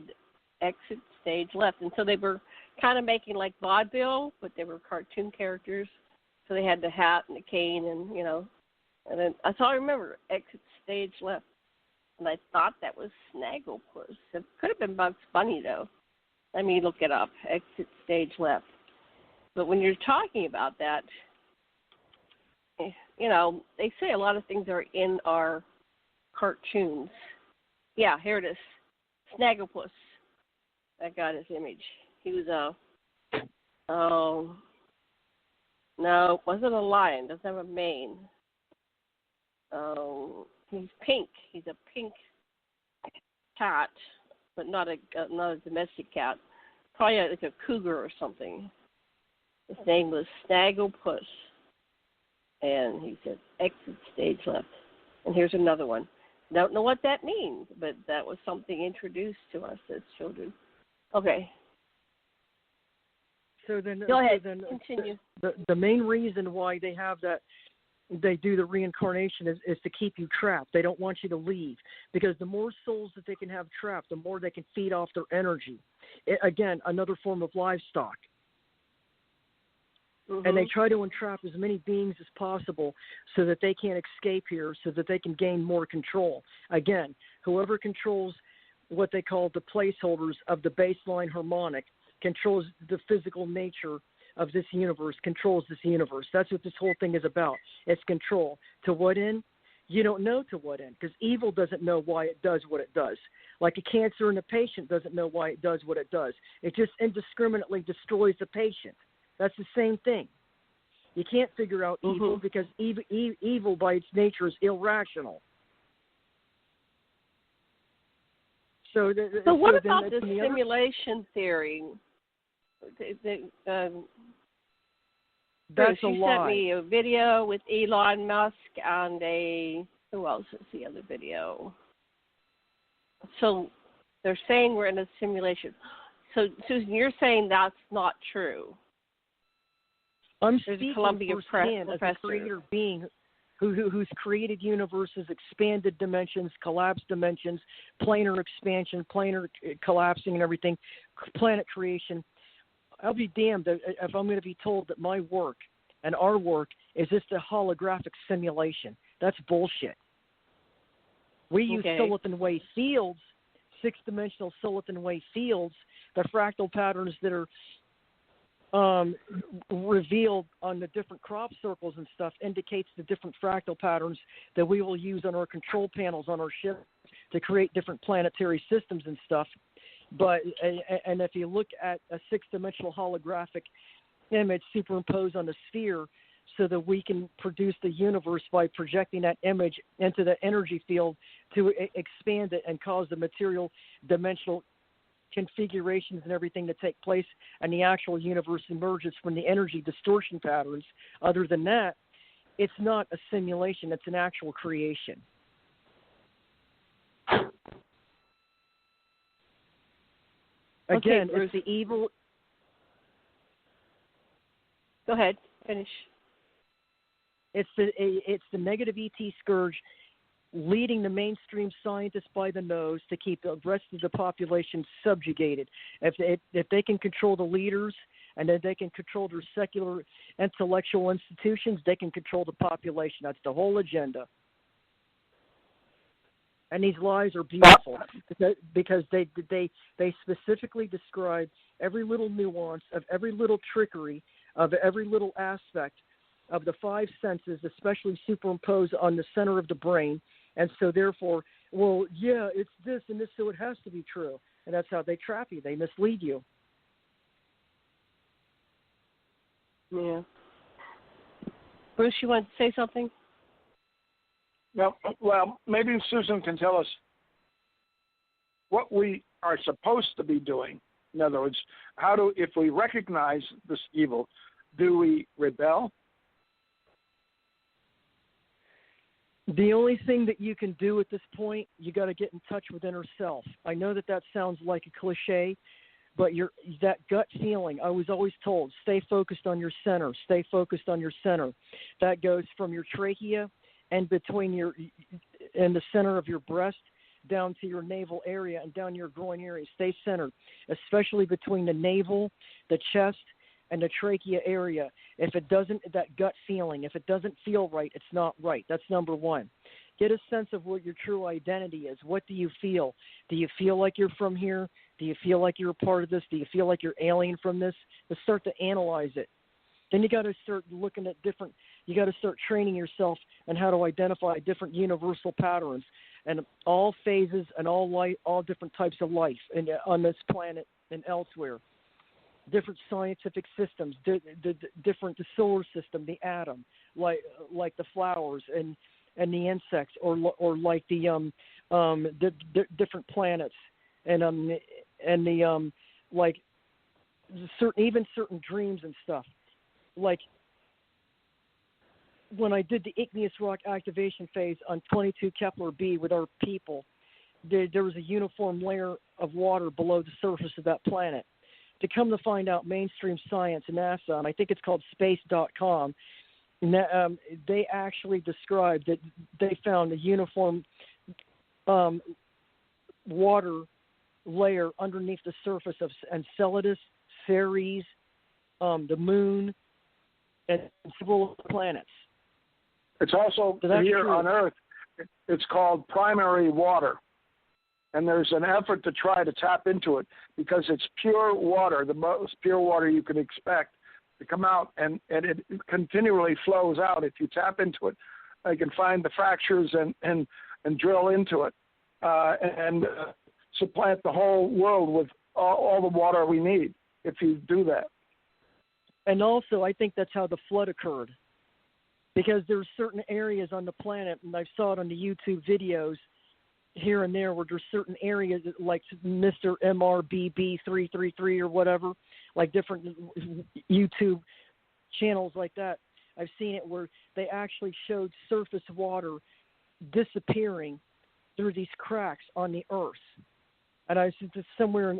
exit stage left, and so they were kind of making like vaudeville, but they were cartoon characters. So they had the hat and the cane, and and then that's all I remember. Exit stage left, and I thought that was Snagglepuss. It could have been Bugs Bunny though. Let me look it up. Exit stage left. But when you're talking about that, they say a lot of things are in our cartoons. Yeah, here it is. Snagglepuss. I got his image. He was no, it wasn't a lion. Doesn't have a mane. He's pink. He's a pink cat, but not a domestic cat. Probably like a cougar or something. His name was Snagglepuss, and he said exit stage left. And here's another one. Don't know what that means, but that was something introduced to us as children. Okay. So then, go ahead. So then continue. The main reason why they have that, they do the reincarnation is to keep you trapped. They don't want you to leave, because the more souls that they can have trapped, the more they can feed off their energy. Again, another form of livestock. Mm-hmm. And they try to entrap as many beings as possible so that they can't escape here, so that they can gain more control. Again, whoever controls what they call the placeholders of the baseline harmonic controls the physical nature of this universe, controls this universe. That's what this whole thing is about. It's control. To what end? You don't know to what end, because evil doesn't know why it does what it does. Like a cancer in a patient doesn't know why it does what it does. It just indiscriminately destroys the patient. That's the same thing. You can't figure out evil because evil by its nature is irrational. So what about this simulation theory? That's a lie. You sent me a video with Elon Musk and who else is the other video? So they're saying we're in a simulation. So Susan, you're saying that's not true. I'm There's speaking a Columbia firsthand as professor. a creator being who's created universes, expanded dimensions, collapsed dimensions, planar expansion, planar collapsing and everything, planet creation. I'll be damned if I'm going to be told that my work and our work is just a holographic simulation. That's bullshit. We use silicon wave fields, 6-dimensional silicon wave fields, the fractal patterns that are revealed on the different crop circles and stuff indicates the different fractal patterns that we will use on our control panels on our ship to create different planetary systems and stuff. But and if you look at a 6-dimensional holographic image superimposed on the sphere, so that we can produce the universe by projecting that image into the energy field to expand it and cause the material dimensional configurations and everything to take place, and the actual universe emerges from the energy distortion patterns. Other than that, it's not a simulation, it's an actual creation. Again, it's the evil. Go ahead, finish. It's the negative ET scourge leading the mainstream scientists by the nose to keep the rest of the population subjugated. If they can control the leaders and then they can control their secular intellectual institutions, they can control the population. That's the whole agenda. And these lies are beautiful because they specifically describe every little nuance of every little trickery of every little aspect of the 5 senses, especially superimposed on the center of the brain. And so therefore, well, yeah, it's this and this, so it has to be true. And that's how they trap you. They mislead you. Yeah. Bruce, you want to say something? No, well, maybe Susan can tell us what we are supposed to be doing. In other words, if we recognize this evil, do we rebel? The only thing that you can do at this point, you got to get in touch with inner self. I know that sounds like a cliche, but that gut feeling, I was always told, stay focused on your center, stay focused on your center. That goes from your trachea and in the center of your breast down to your navel area and down your groin area. Stay centered, especially between the navel, the chest, and the trachea area. If it doesn't, that gut feeling, if it doesn't feel right, it's not right. That's number one. Get a sense of what your true identity is. What do you feel? Do you feel like you're from here? Do you feel like you're a part of this? Do you feel like you're alien from this? Let's start to analyze it. Then you got to start looking at you got to start training yourself on how to identify different universal patterns and all phases and all different types of life on this planet and elsewhere. Different scientific systems, the solar system, the atom, like the flowers and the insects, or like the different planets, and the like certain dreams and stuff. Like when I did the igneous rock activation phase on 22 Kepler B with our people, there was a uniform layer of water below the surface of that planet. To come to find out, mainstream science and NASA, and I think it's called space.com, they actually described that they found a uniform water layer underneath the surface of Enceladus, Ceres, the Moon, and several planets. It's also here on Earth. It's called primary water. And there's an effort to try to tap into it because it's pure water, the most pure water you can expect to come out, and it continually flows out. If you tap into it, you can find the fractures and drill into it and supplant the whole world with all the water we need if you do that. And also, I think that's how the flood occurred, because there's certain areas on the planet, and I saw it on the YouTube videos here and there, where there's certain areas like Mr. MRBB333 or whatever, like different YouTube channels like that. I've seen it where they actually showed surface water disappearing through these cracks on the Earth. And I think it's somewhere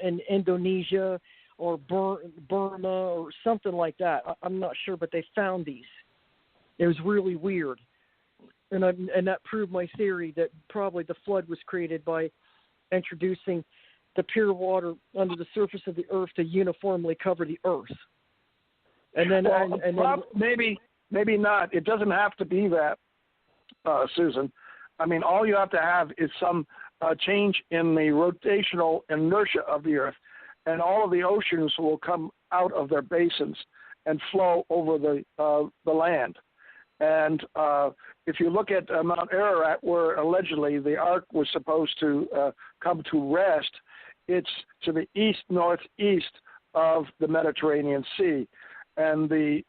in Indonesia or Burma or something like that. I'm not sure, but they found these. It was really weird. And that proved my theory that probably the flood was created by introducing the pure water under the surface of the Earth to uniformly cover the Earth. And then, maybe not. It doesn't have to be that, Susan. I mean, all you have to have is some change in the rotational inertia of the Earth, and all of the oceans will come out of their basins and flow over the land. And if you look at Mount Ararat, where allegedly the Ark was supposed to come to rest, it's to the east-northeast of the Mediterranean Sea. And the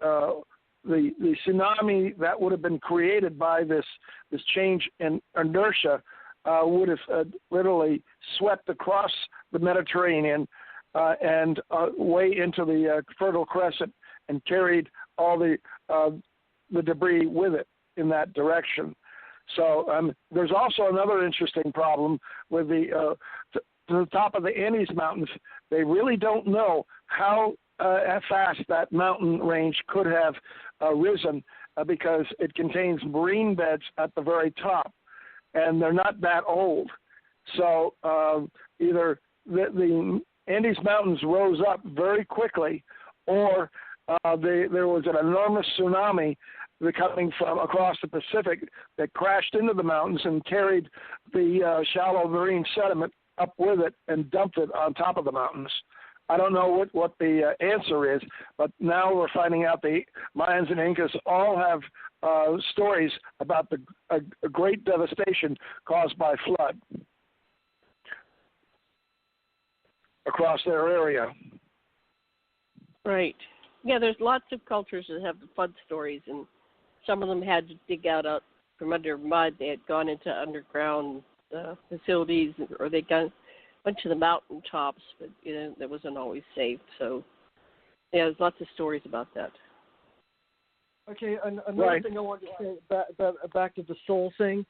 tsunami that would have been created by this change in inertia would have literally swept across the Mediterranean and way into the Fertile Crescent and carried all the debris with it in that direction. So there's also another interesting problem with to the top of the Andes Mountains. They really don't know how fast that mountain range could have risen because it contains marine beds at the very top, and they're not that old. So either the Andes Mountains rose up very quickly, or there was an enormous tsunami coming from across the Pacific that crashed into the mountains and carried the shallow marine sediment up with it and dumped it on top of the mountains. I don't know what the answer is, but now we're finding out the Mayans and Incas all have stories about a great devastation caused by flood across their area. Right. Yeah, there's lots of cultures that have the flood stories, and some of them had to dig out from under mud. They had gone into underground facilities, or they went to the mountain tops, but that wasn't always safe. So, yeah, there's lots of stories about that. Okay, another thing I wanted to say back to the soul thing.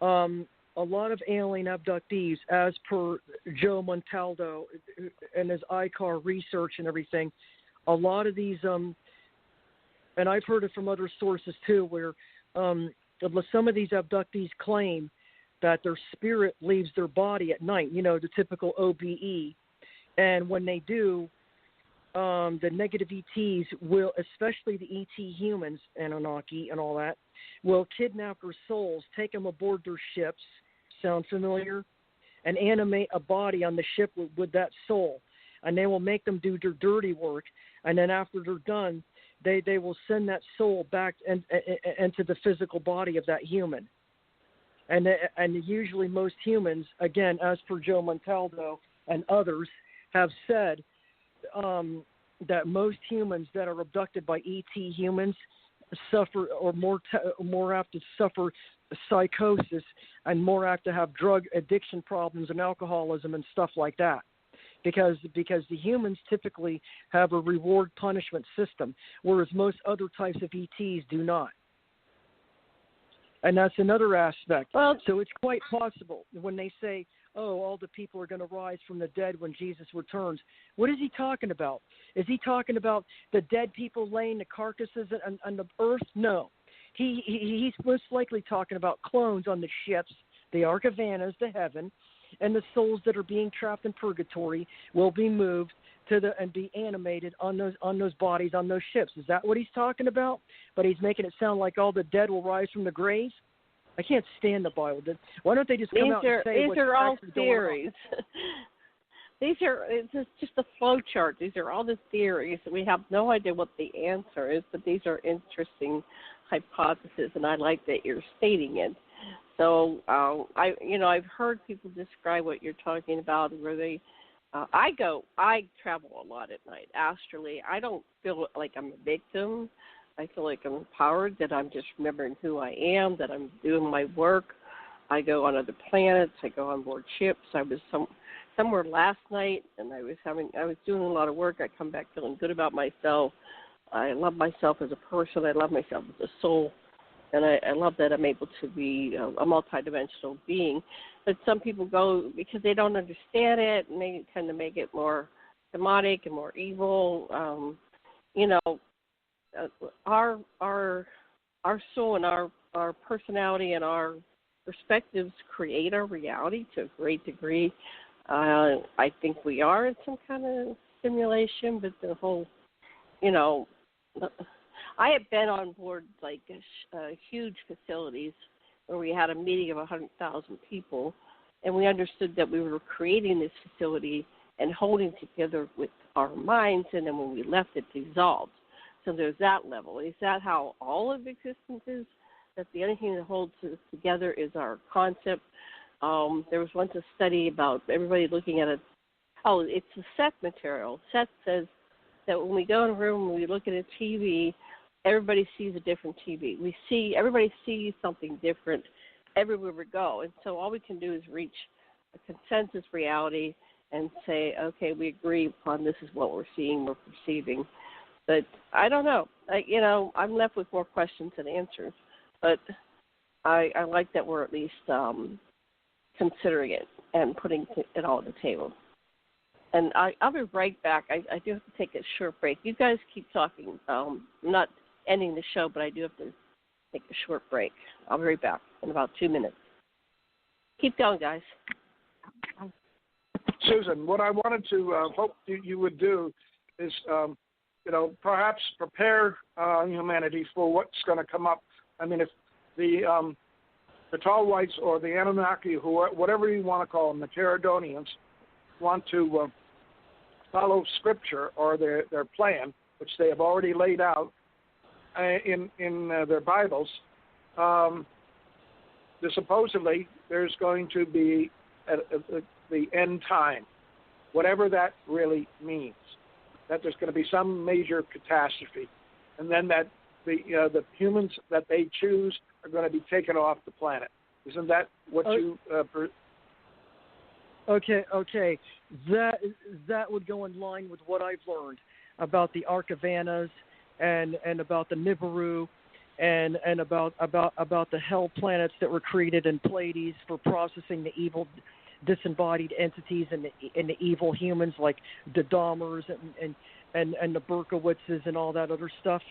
A lot of alien abductees, as per Joe Montaldo and his ICAR research and everything, a lot of these, and I've heard it from other sources too, where some of these abductees claim that their spirit leaves their body at night, the typical OBE. And when they do, the negative ETs will, especially the ET humans, Anunnaki and all that, will kidnap their souls, take them aboard their ships, sound familiar, and animate a body on the ship with that soul. And they will make them do their dirty work. And then after they're done, they will send that soul back into the physical body of that human. And usually most humans, again, as per Joe Montaldo and others, have said that most humans that are abducted by ET humans suffer, or more apt to suffer psychosis, and more apt to have drug addiction problems and alcoholism and stuff like that. because the humans typically have a reward punishment system, whereas most other types of ETs do not. And that's another aspect. Well, so it's quite possible when they say, oh, all the people are going to rise from the dead when Jesus returns. What is he talking about? Is he talking about the dead people laying the carcasses on the earth? No. He's most likely talking about clones on the ships, the Arkaron, the heaven, and the souls that are being trapped in purgatory will be moved and be animated on those bodies on those ships. Is that what he's talking about? But he's making it sound like all the dead will rise from the graves. I can't stand the Bible. Why don't they just come out and say these are all theories. It's just a flow chart. These are all the theories. We have no idea what the answer is, but these are interesting hypotheses, and I like that you're stating it. So I've heard people describe what you're talking about, where they I travel a lot at night astrally. I don't feel like I'm a victim. I feel like I'm empowered, that I'm just remembering who I am, that I'm doing my work. I go on other planets. I go on board ships. I was somewhere last night, and I was doing a lot of work. I come back feeling good about myself. I love myself as a person. I love myself as a soul. And I love that I'm able to be a multidimensional being. But some people go because they don't understand it, and they tend to make it more demonic and more evil. Our soul and our personality and our perspectives create our reality to a great degree. I think we are in some kind of simulation, but the whole, I have been on board like huge facilities where we had a meeting of 100,000 people, and we understood that we were creating this facility and holding together with our minds, and then when we left, it dissolved. So there's that level. Is that how all of existence is? That the only thing that holds us together is our concept. There was once a study about everybody looking at it's a set material. Set says that when we go in a room and we look at a TV, everybody sees a different TV. Everybody sees something different everywhere we go. And so all we can do is reach a consensus reality and say, okay, we agree upon this is what we're seeing, we're perceiving. But I don't know. I'm left with more questions than answers. But I like that we're at least considering it and putting it all on the table. And I'll be right back. I do have to take a short break. You guys keep talking. I'm not ending the show, but I do have to take a short break. I'll be right back in about 2 minutes. Keep going, guys. Susan, what I wanted to hope you would do is, perhaps prepare humanity for what's going to come up. I mean, if the tall whites or the Anunnaki, whatever you want to call them, the Pterodonians, want to follow Scripture or their plan, which they have already laid out in their Bibles, supposedly there's going to be the end time, whatever that really means. That there's going to be some major catastrophe, and then that the humans that they choose are going to be taken off the planet. Isn't that what you? Okay. That would go in line with what I've learned about the Arkaron and about the Nibiru and about the hell planets that were created in Pleiades for processing the evil disembodied entities and the evil humans like the Dahmers and the Berkowitzes and all that other stuff.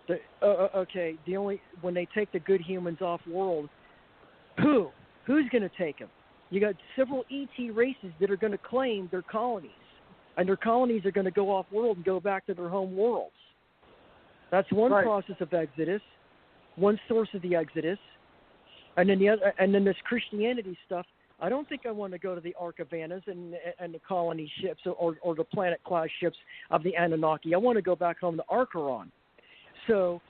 When they take the good humans off world, who's going to take them? You got several ET races that are going to claim their colonies, and their colonies are going to go off world and go back to their home worlds. That's one process of exodus, one source of the exodus, and then the other, and then this Christianity stuff. I don't think I want to go to the Arkaron and the colony ships or the planet class ships of the Anunnaki. I want to go back home to Arkaron. So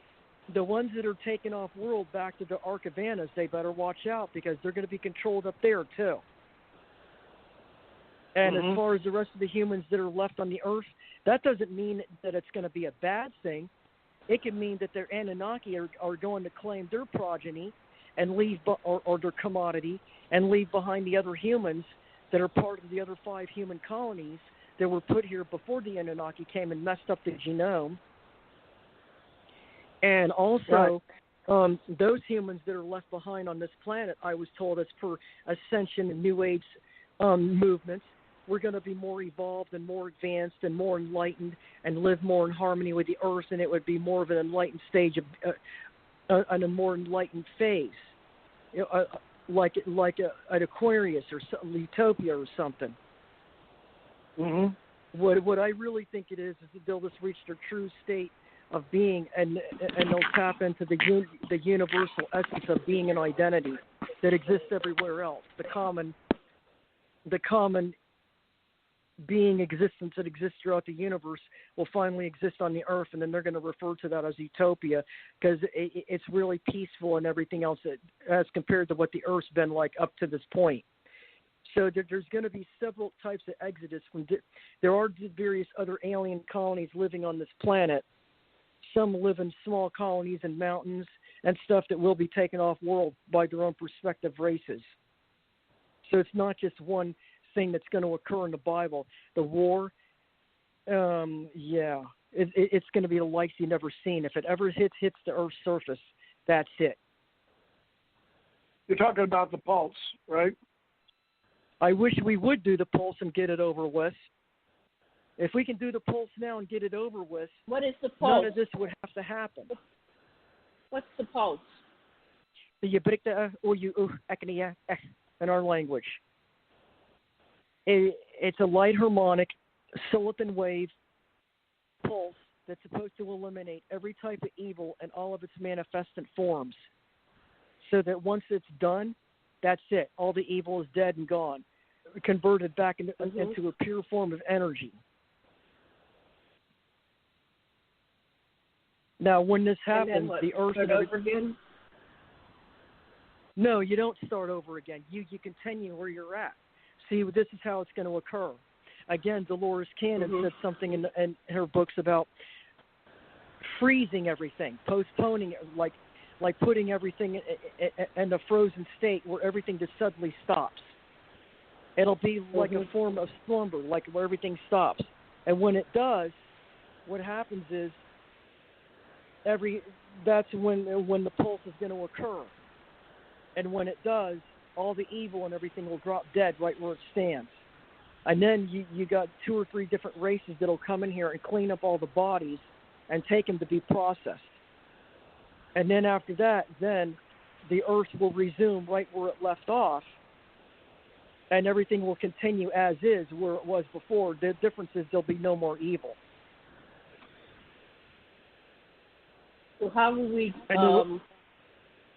the ones that are taking off world back to the Arkaron, they better watch out because they're going to be controlled up there too. And as far as the rest of the humans that are left on the earth, that doesn't mean that it's going to be a bad thing. It can mean that their Anunnaki are going to claim their progeny and leave, or their commodity, and leave behind the other humans that are part of the other 5 human colonies that were put here before the Anunnaki came and messed up the genome. And also, those humans that are left behind on this planet, I was told, as per Ascension and New Age movements, we're going to be more evolved and more advanced and more enlightened and live more in harmony with the earth, and it would be more of an enlightened stage of a more enlightened phase, like an Aquarius or Utopia or something. Mm-hmm. What I really think it is that they'll just reach their true state of being, and they'll tap into the universal essence of being an identity that exists everywhere else. The common being existence that exists throughout the universe will finally exist on the earth, and then they're going to refer to that as utopia because it's really peaceful and everything else as compared to what the earth's been like up to this point. So there's going to be several types of exodus. There are various other alien colonies living on this planet. Some live in small colonies in mountains and stuff that will be taken off world by their own prospective races. So it's not just one thing that's going to occur in the Bible. The war, it's going to be the likes you've never seen. If it ever hits the Earth's surface, that's it. You're talking about the pulse, right? I wish we would do the pulse and get it over with. If we can do the pulse now and get it over with, what is the pulse? None of this would have to happen. What's the pulse? The Abductees or in our language. It's a light harmonic silicon wave pulse that's supposed to eliminate every type of evil and all of its manifestant forms. So that once it's done, that's it. All the evil is dead and gone, converted back into a pure form of energy. Now, when this happens, the Earth... Start over again? No, you don't start over again. You continue where you're at. See, this is how it's going to occur. Again, Dolores Cannon said something in her books about freezing everything, postponing it, like putting everything in a frozen state where everything just suddenly stops. It'll be like a form of slumber, like where everything stops. And when it does, what happens is that's when the pulse is going to occur. And when it does, all the evil and everything will drop dead right where it stands. And then you got 2 or 3 different races that'll come in here and clean up all the bodies and take them to be processed. And then after that, then the earth will resume right where it left off, and everything will continue as is where it was before. The difference is there'll be no more evil. So how will we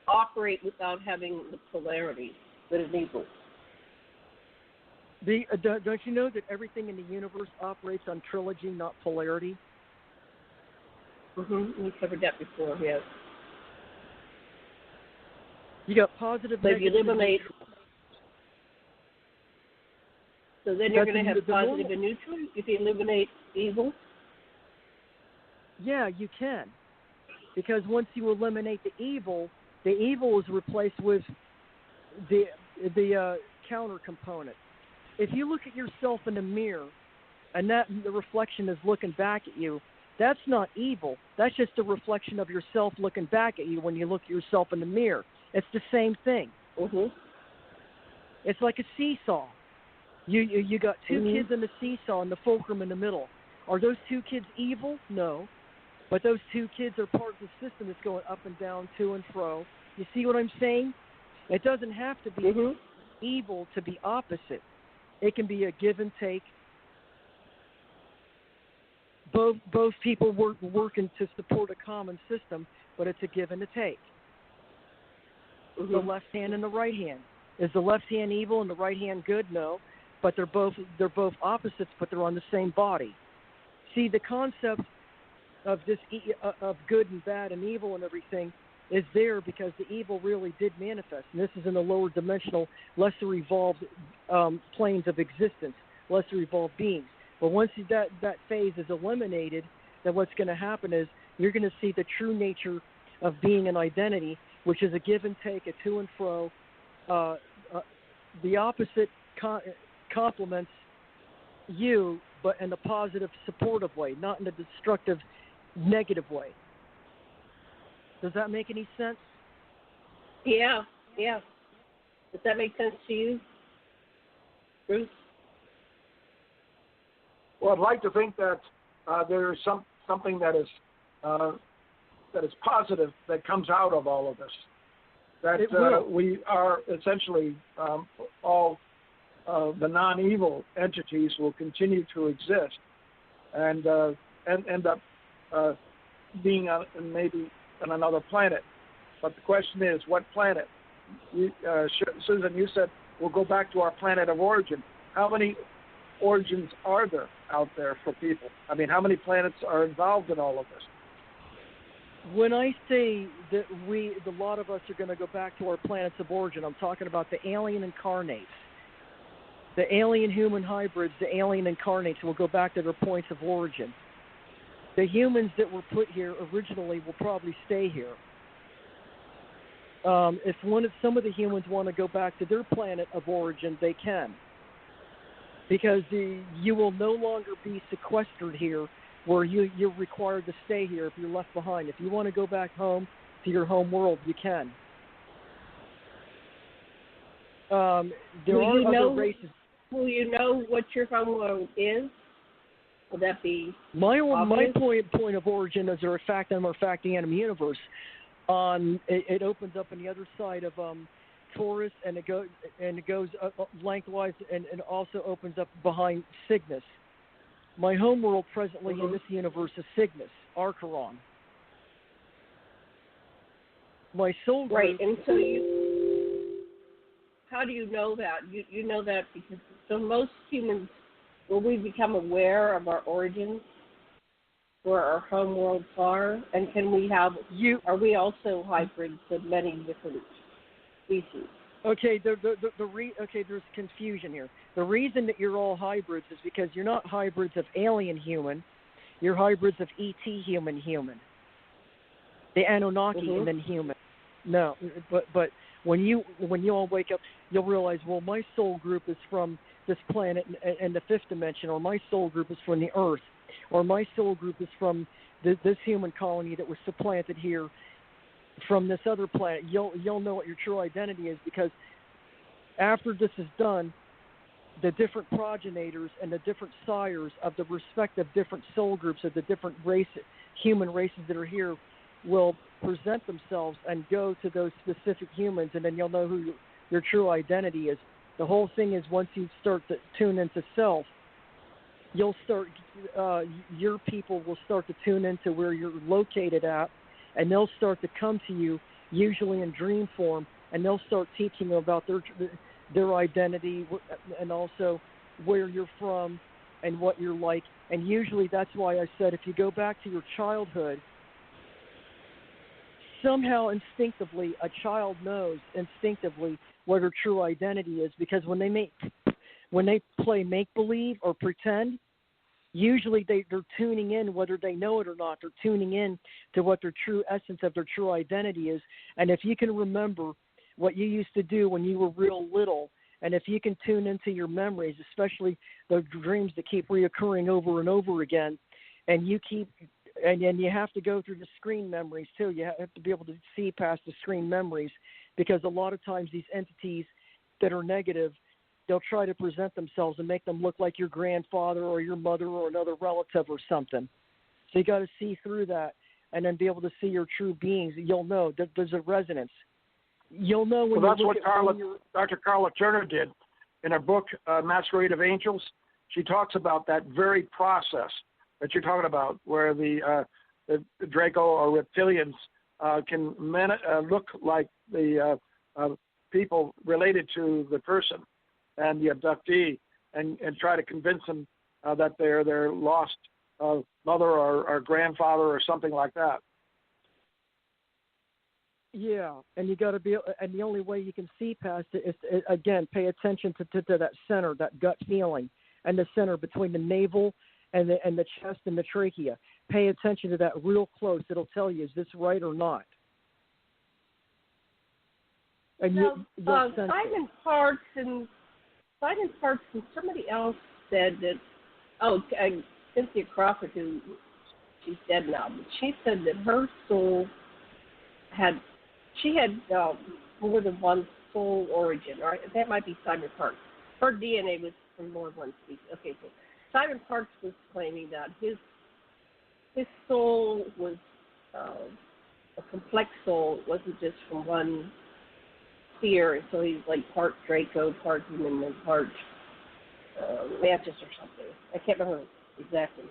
operate without having the polarity that is evil? Don't you know that everything in the universe operates on trilogy, not polarity? We covered that before, yes. You got positive, so you eliminate. So then you're going to have positive and neutral if you eliminate evil? Yeah, you can. Because once you eliminate the evil is replaced with the counter component. If you look at yourself in the mirror and the reflection is looking back at you, that's not evil. That's just a reflection of yourself looking back at you when you look at yourself in the mirror. It's the same thing. It's like a seesaw. You got 2 kids in the seesaw and the fulcrum in the middle. Are those 2 kids evil? No. But those 2 kids are part of the system that's going up and down, to and fro. You see what I'm saying? It doesn't have to be evil to be opposite. It can be a give and take. Both people working to support a common system, but it's a give and a take. The left hand and the right hand. Is the left hand evil and the right hand good? No, but they're both opposites, but they're on the same body. See, the concept of this of good and bad and evil and everything is there because the evil really did manifest. And this is in the lower dimensional, lesser evolved planes of existence, lesser evolved beings. But once that phase is eliminated, then what's going to happen is you're going to see the true nature of being an identity, which is a give and take, a to and fro. The opposite complements you, but in a positive, supportive way, not in a destructive, negative way. Does that make any sense? Yeah. Does that make sense to you, Bruce? Well, I'd like to think that there is something that is positive that comes out of all of this. That we are essentially all the non-evil entities will continue to exist and end up being maybe on another planet. But the question is, what planet? Susan, you said we'll go back to our planet of origin. How many origins are there out there for people? I mean, how many planets are involved in all of this? When I say that a lot of us are going to go back to our planets of origin, I'm talking about the alien incarnates. The alien human hybrids, the alien incarnates will go back to their points of origin. The humans that were put here originally will probably stay here. If some of the humans want to go back to their planet of origin, they can. Because you will no longer be sequestered here where you're required to stay here if you're left behind. If you want to go back home to your home world, you can. There are other races. Will you know what your home world is? Will that be my point of origin is a factum or factianum universe. It opens up on the other side of Taurus, and it goes lengthwise, and also opens up behind Cygnus. My homeworld presently in this universe is Cygnus, Arkaron. My soul group. Right, and so how do you know that? You know that because most humans, will we become aware of our origins, where our homeworlds are, and can we have? Are we also hybrids of many different species? Okay, there's confusion here. The reason that you're all hybrids is because you're not hybrids of alien human, you're hybrids of ET human, the Anunnaki human. No, but when you all wake up, you'll realize, well, my soul group is from this planet and the fifth dimension, or my soul group is from the Earth, or my soul group is from this human colony that was supplanted here from this other planet. You'll know what your true identity is, because after this is done, the different progenitors and the different sires of the respective different soul groups of the different human races that are here will present themselves and go to those specific humans, and then you'll know who your true identity is. The whole thing is, once you start to tune into self, you'll start, your people will start to tune into where you're located at, and they'll start to come to you, usually in dream form, and they'll start teaching you about their identity and also where you're from and what you're like. And usually that's why I said, if you go back to your childhood, somehow instinctively a child knows instinctively what her true identity is, because when they play make-believe or pretend, usually they're tuning in, whether they know it or not. They're tuning in to what their true essence of their true identity is. And if you can remember what you used to do when you were real little, and if you can tune into your memories, especially the dreams that keep reoccurring over and over again, and you have to go through the screen memories too. You have to be able to see past the screen memories, because a lot of times these entities that are negative, they'll try to present themselves and make them look like your grandfather or your mother or another relative or something. So you got to see through that and then be able to see your true beings. You'll know that there's a resonance. You'll know when that's what Dr. Carla Turner did in her book, Masquerade of Angels. She talks about that very process that you're talking about, where the Draco or reptilians can look like the people related to the person and the abductee, and try to convince them that they're their lost mother or grandfather or something like that. Yeah, and you got to be, and the only way you can see past it is again, pay attention to that center, that gut feeling, and the center between the navel and the chest and the trachea. Pay attention to that real close. It'll tell you, is this right or not? And Simon Parks and Simon Parks and somebody else said that, Cynthia Crawford, who she's dead now, but she said that her soul had more than one soul origin, or that might be Simon Parks. Her DNA was from more than one species. Okay, so Simon Parks was claiming that his soul was a complex soul. It wasn't just from one sphere, and so he's like part Draco, part human, and part mantis or something. I can't remember exactly.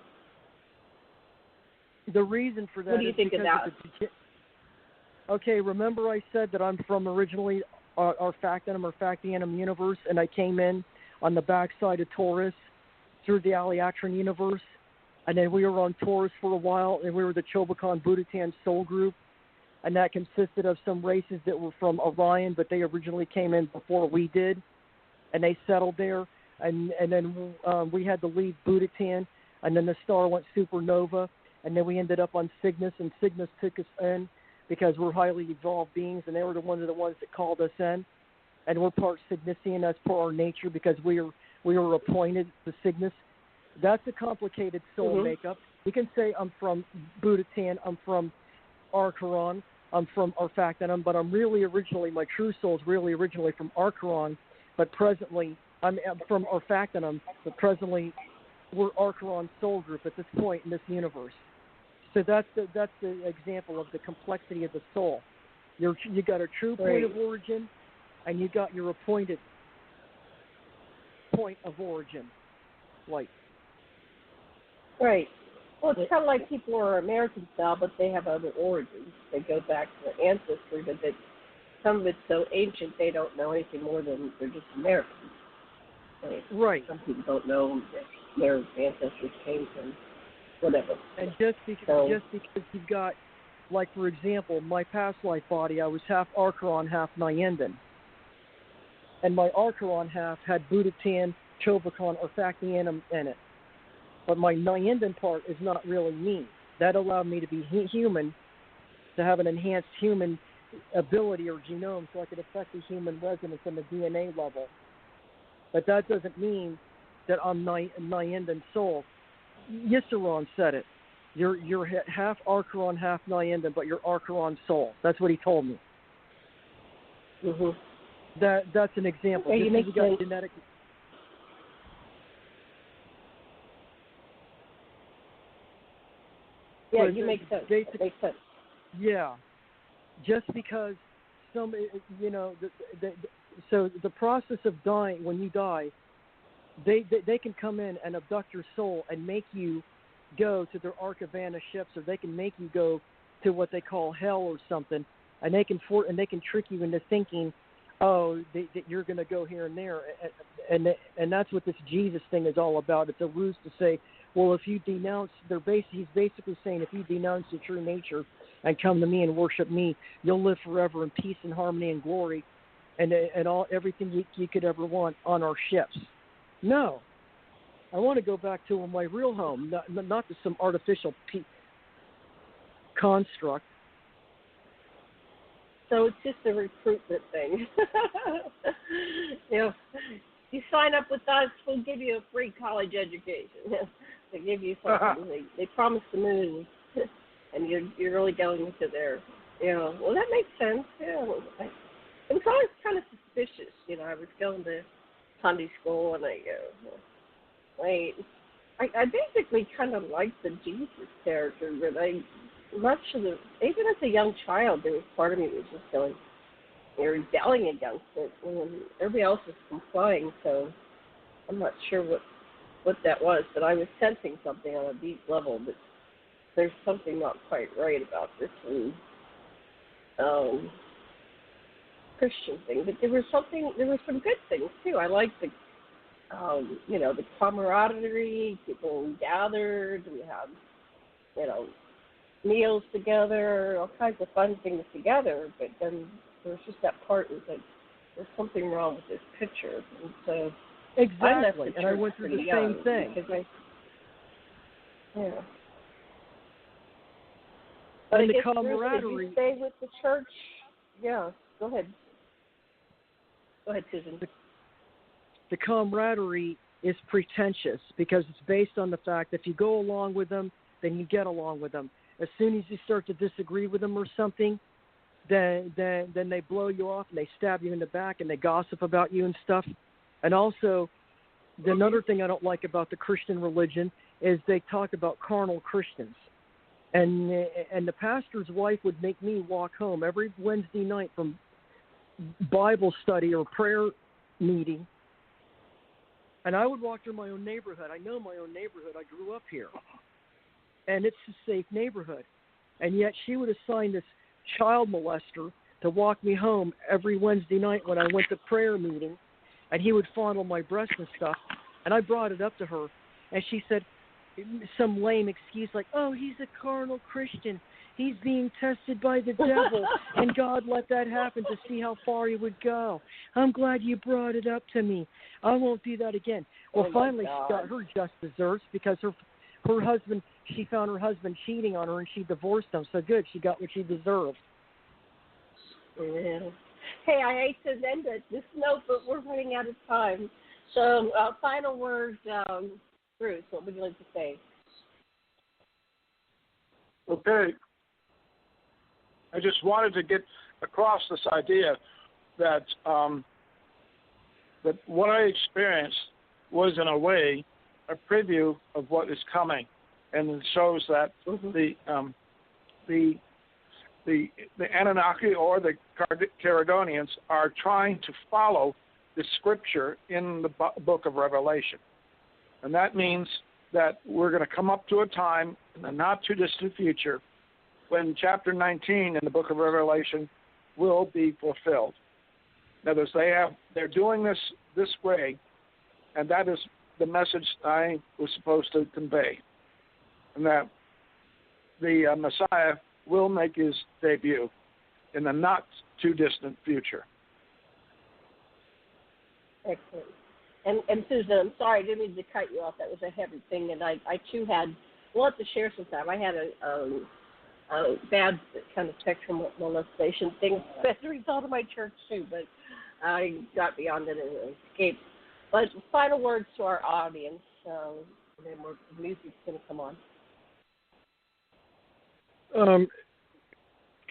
The reason for that what do you think of that? Okay, remember I said that I'm from originally our Factanum universe, and I came in on the backside of Taurus through the Aliatran universe, and then we were on Taurus for a while, and we were the Chobakan Budotan soul group, and that consisted of some races that were from Orion, but they originally came in before we did, and they settled there, and then we had to leave Budotan, and then the star went supernova, and then we ended up on Cygnus, and Cygnus took us in because we're highly evolved beings, and they were one of the ones that called us in, and we're part Cygnusian as per our nature because we were appointed to Cygnus. That's a complicated soul makeup. You can say I'm from Budotan, I'm from Arkaron, I'm from Arfactanum, but I'm really originally, my true soul is really originally from Arkaron, but presently I'm from Arfactanum, but presently we're Arkaron soul group at this point in this universe. So that's the example of the complexity of the soul. You got a true point of origin, and you got your appointed point of origin, like. Right. Well, it's kind of like people who are American style, but they have other origins. They go back to their ancestry, but some of it's so ancient they don't know anything more than they're just Americans. Right. Some people don't know that their ancestors came from whatever. And just because you've got, like, for example, my past life body, I was half Arkaron, half Nyandan. And my Arkaron half had Budotan, Chobakan, or Factanum in it. But my Nyandan part is not really me. That allowed me to be human, to have an enhanced human ability or genome so I could affect the human resonance on the DNA level. But that doesn't mean that I'm Nyandan soul. Yissaron said it. You're half Arkaron, half Nyandan, but you're Arkaron soul. That's what he told me. That's an example. Okay, you make sense. Genetic. Yeah, you make sense. That makes sense. Yeah, just because so the process of dying, when you die, they can come in and abduct your soul and make you go to their Arcavana ships, or they can make you go to what they call hell or something, and they can trick you into thinking, that you're going to go here and there, and that's what this Jesus thing is all about. It's a ruse to say, well, if you denounce, he's basically saying, if you denounce your true nature and come to me and worship me, you'll live forever in peace and harmony and glory, and everything you could ever want on our ships. No, I want to go back to my real home, not to some artificial construct. So it's just a recruitment thing. You sign up with us, we'll give you a free college education. They give you something. They promise the moon, and you're really going into their. Well, that makes sense. Yeah, it was always kind of suspicious. I was going to Sunday school, and I basically kind of liked the Jesus character, but even as a young child, there was part of me that was just going, rebelling against it, and everybody else was complying, so I'm not sure what that was, but I was sensing something on a deep level, but there's something not quite right about this Christian thing, but there was some good things too. I liked the camaraderie, people gathered, we had, meals together, all kinds of fun things together, but then there was just that part was like, there's something wrong with this picture, and so exactly, and I went through the same thing. But and I the guess, camaraderie. Bruce, did you stay with the church? Yeah, go ahead. Go ahead, Susan. the camaraderie is pretentious because it's based on the fact that if you go along with them, then you get along with them. As soon as you start to disagree with them or something, then they blow you off and they stab you in the back and they gossip about you and stuff. And also, another thing I don't like about the Christian religion is they talk about carnal Christians. And the pastor's wife would make me walk home every Wednesday night from Bible study or prayer meeting. And I would walk through my own neighborhood. I know my own neighborhood. I grew up here. And it's a safe neighborhood. And yet she would assign this child molester to walk me home every Wednesday night when I went to prayer meeting. And he would fondle my breasts and stuff. And I brought it up to her. And she said some lame excuse like, oh, he's a carnal Christian. He's being tested by the devil. And God let that happen to see how far he would go. I'm glad you brought it up to me. I won't do that again. Well, finally she got her just desserts because her husband, she found her husband cheating on her and she divorced him. So good, she got what she deserved. Yeah. Hey, I hate to end this note, but we're running out of time. So, final words, Bruce, what would you like to say? Okay. I just wanted to get across this idea that that what I experienced was, in a way, a preview of what is coming, and it shows that the Anunnaki or the Caradonians are trying to follow the scripture in the book of Revelation. And that means that we're going to come up to a time in the not-too-distant future when chapter 19 in the book of Revelation will be fulfilled. In other words, they're doing this way, and that is the message I was supposed to convey, and that the Messiah will make his debut in the not-too-distant future. Excellent. And Susan, I'm sorry, I didn't mean to cut you off. That was a heavy thing, and I too had, we'll have to share sometime. I had a bad kind of sexual molestation thing as a result of my church too, but I got beyond it and escaped. But final words to our audience, and then the music's going to come on.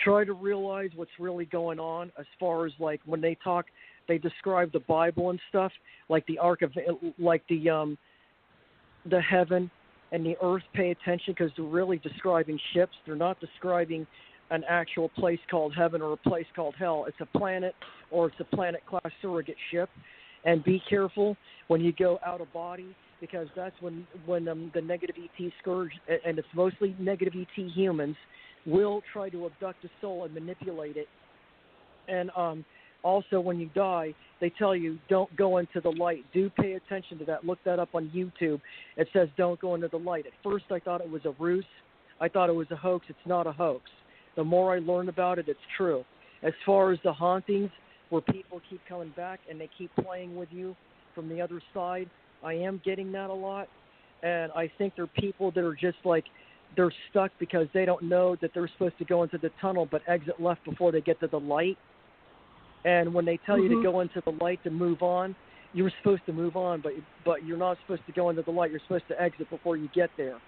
Try to realize what's really going on as far as like when they talk, they describe the Bible and stuff, like the ark of, like the heaven and the earth. Pay attention because they're really describing ships. They're not describing an actual place called heaven or a place called hell. It's a planet or it's a planet-class surrogate ship. And be careful when you go out of body because that's when the negative ET scourge, and it's mostly negative ET humans, will try to abduct a soul and manipulate it. And also, when you die, they tell you, don't go into the light. Do pay attention to that. Look that up on YouTube. It says, don't go into the light. At first, I thought it was a ruse. I thought it was a hoax. It's not a hoax. The more I learn about it, it's true. As far as the hauntings, where people keep coming back and they keep playing with you from the other side, I am getting that a lot. And I think there are people that are just like, they're stuck because they don't know that they're supposed to go into the tunnel but exit left before they get to the light. And when they tell you to go into the light to move on, you're supposed to move on, but you're not supposed to go into the light. You're supposed to exit before you get there.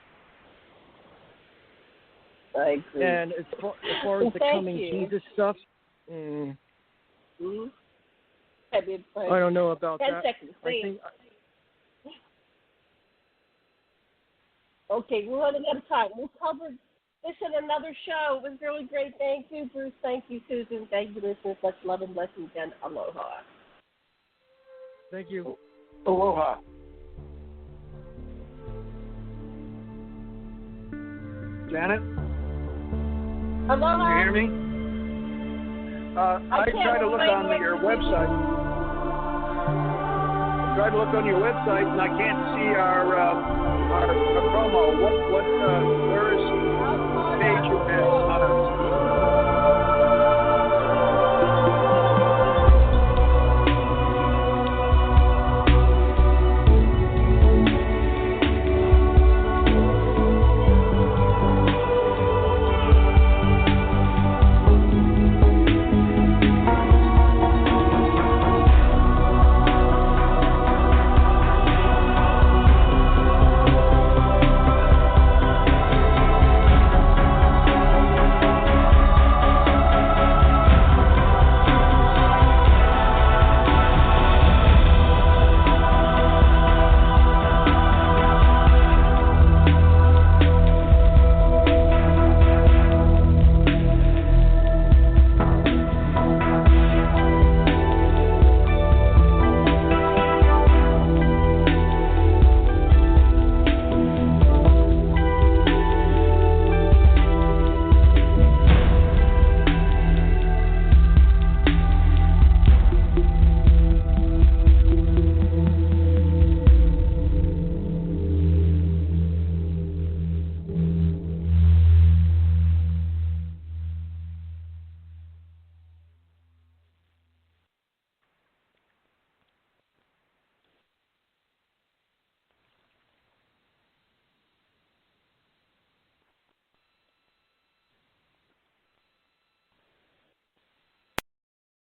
I agree. And as far as the coming Jesus stuff, I don't know about 10 that. seconds, please. I think, okay, we're running out of time. We'll cover this in another show. It was really great. Thank you, Bruce. Thank you, Susan. Thank you, listeners. Much love and blessings, and aloha. Thank you. Aloha. Janet? Aloha. Can you hear me? I tried to look on your website. I tried to look on your website, and I can't see our promo. Where is the page you have on it?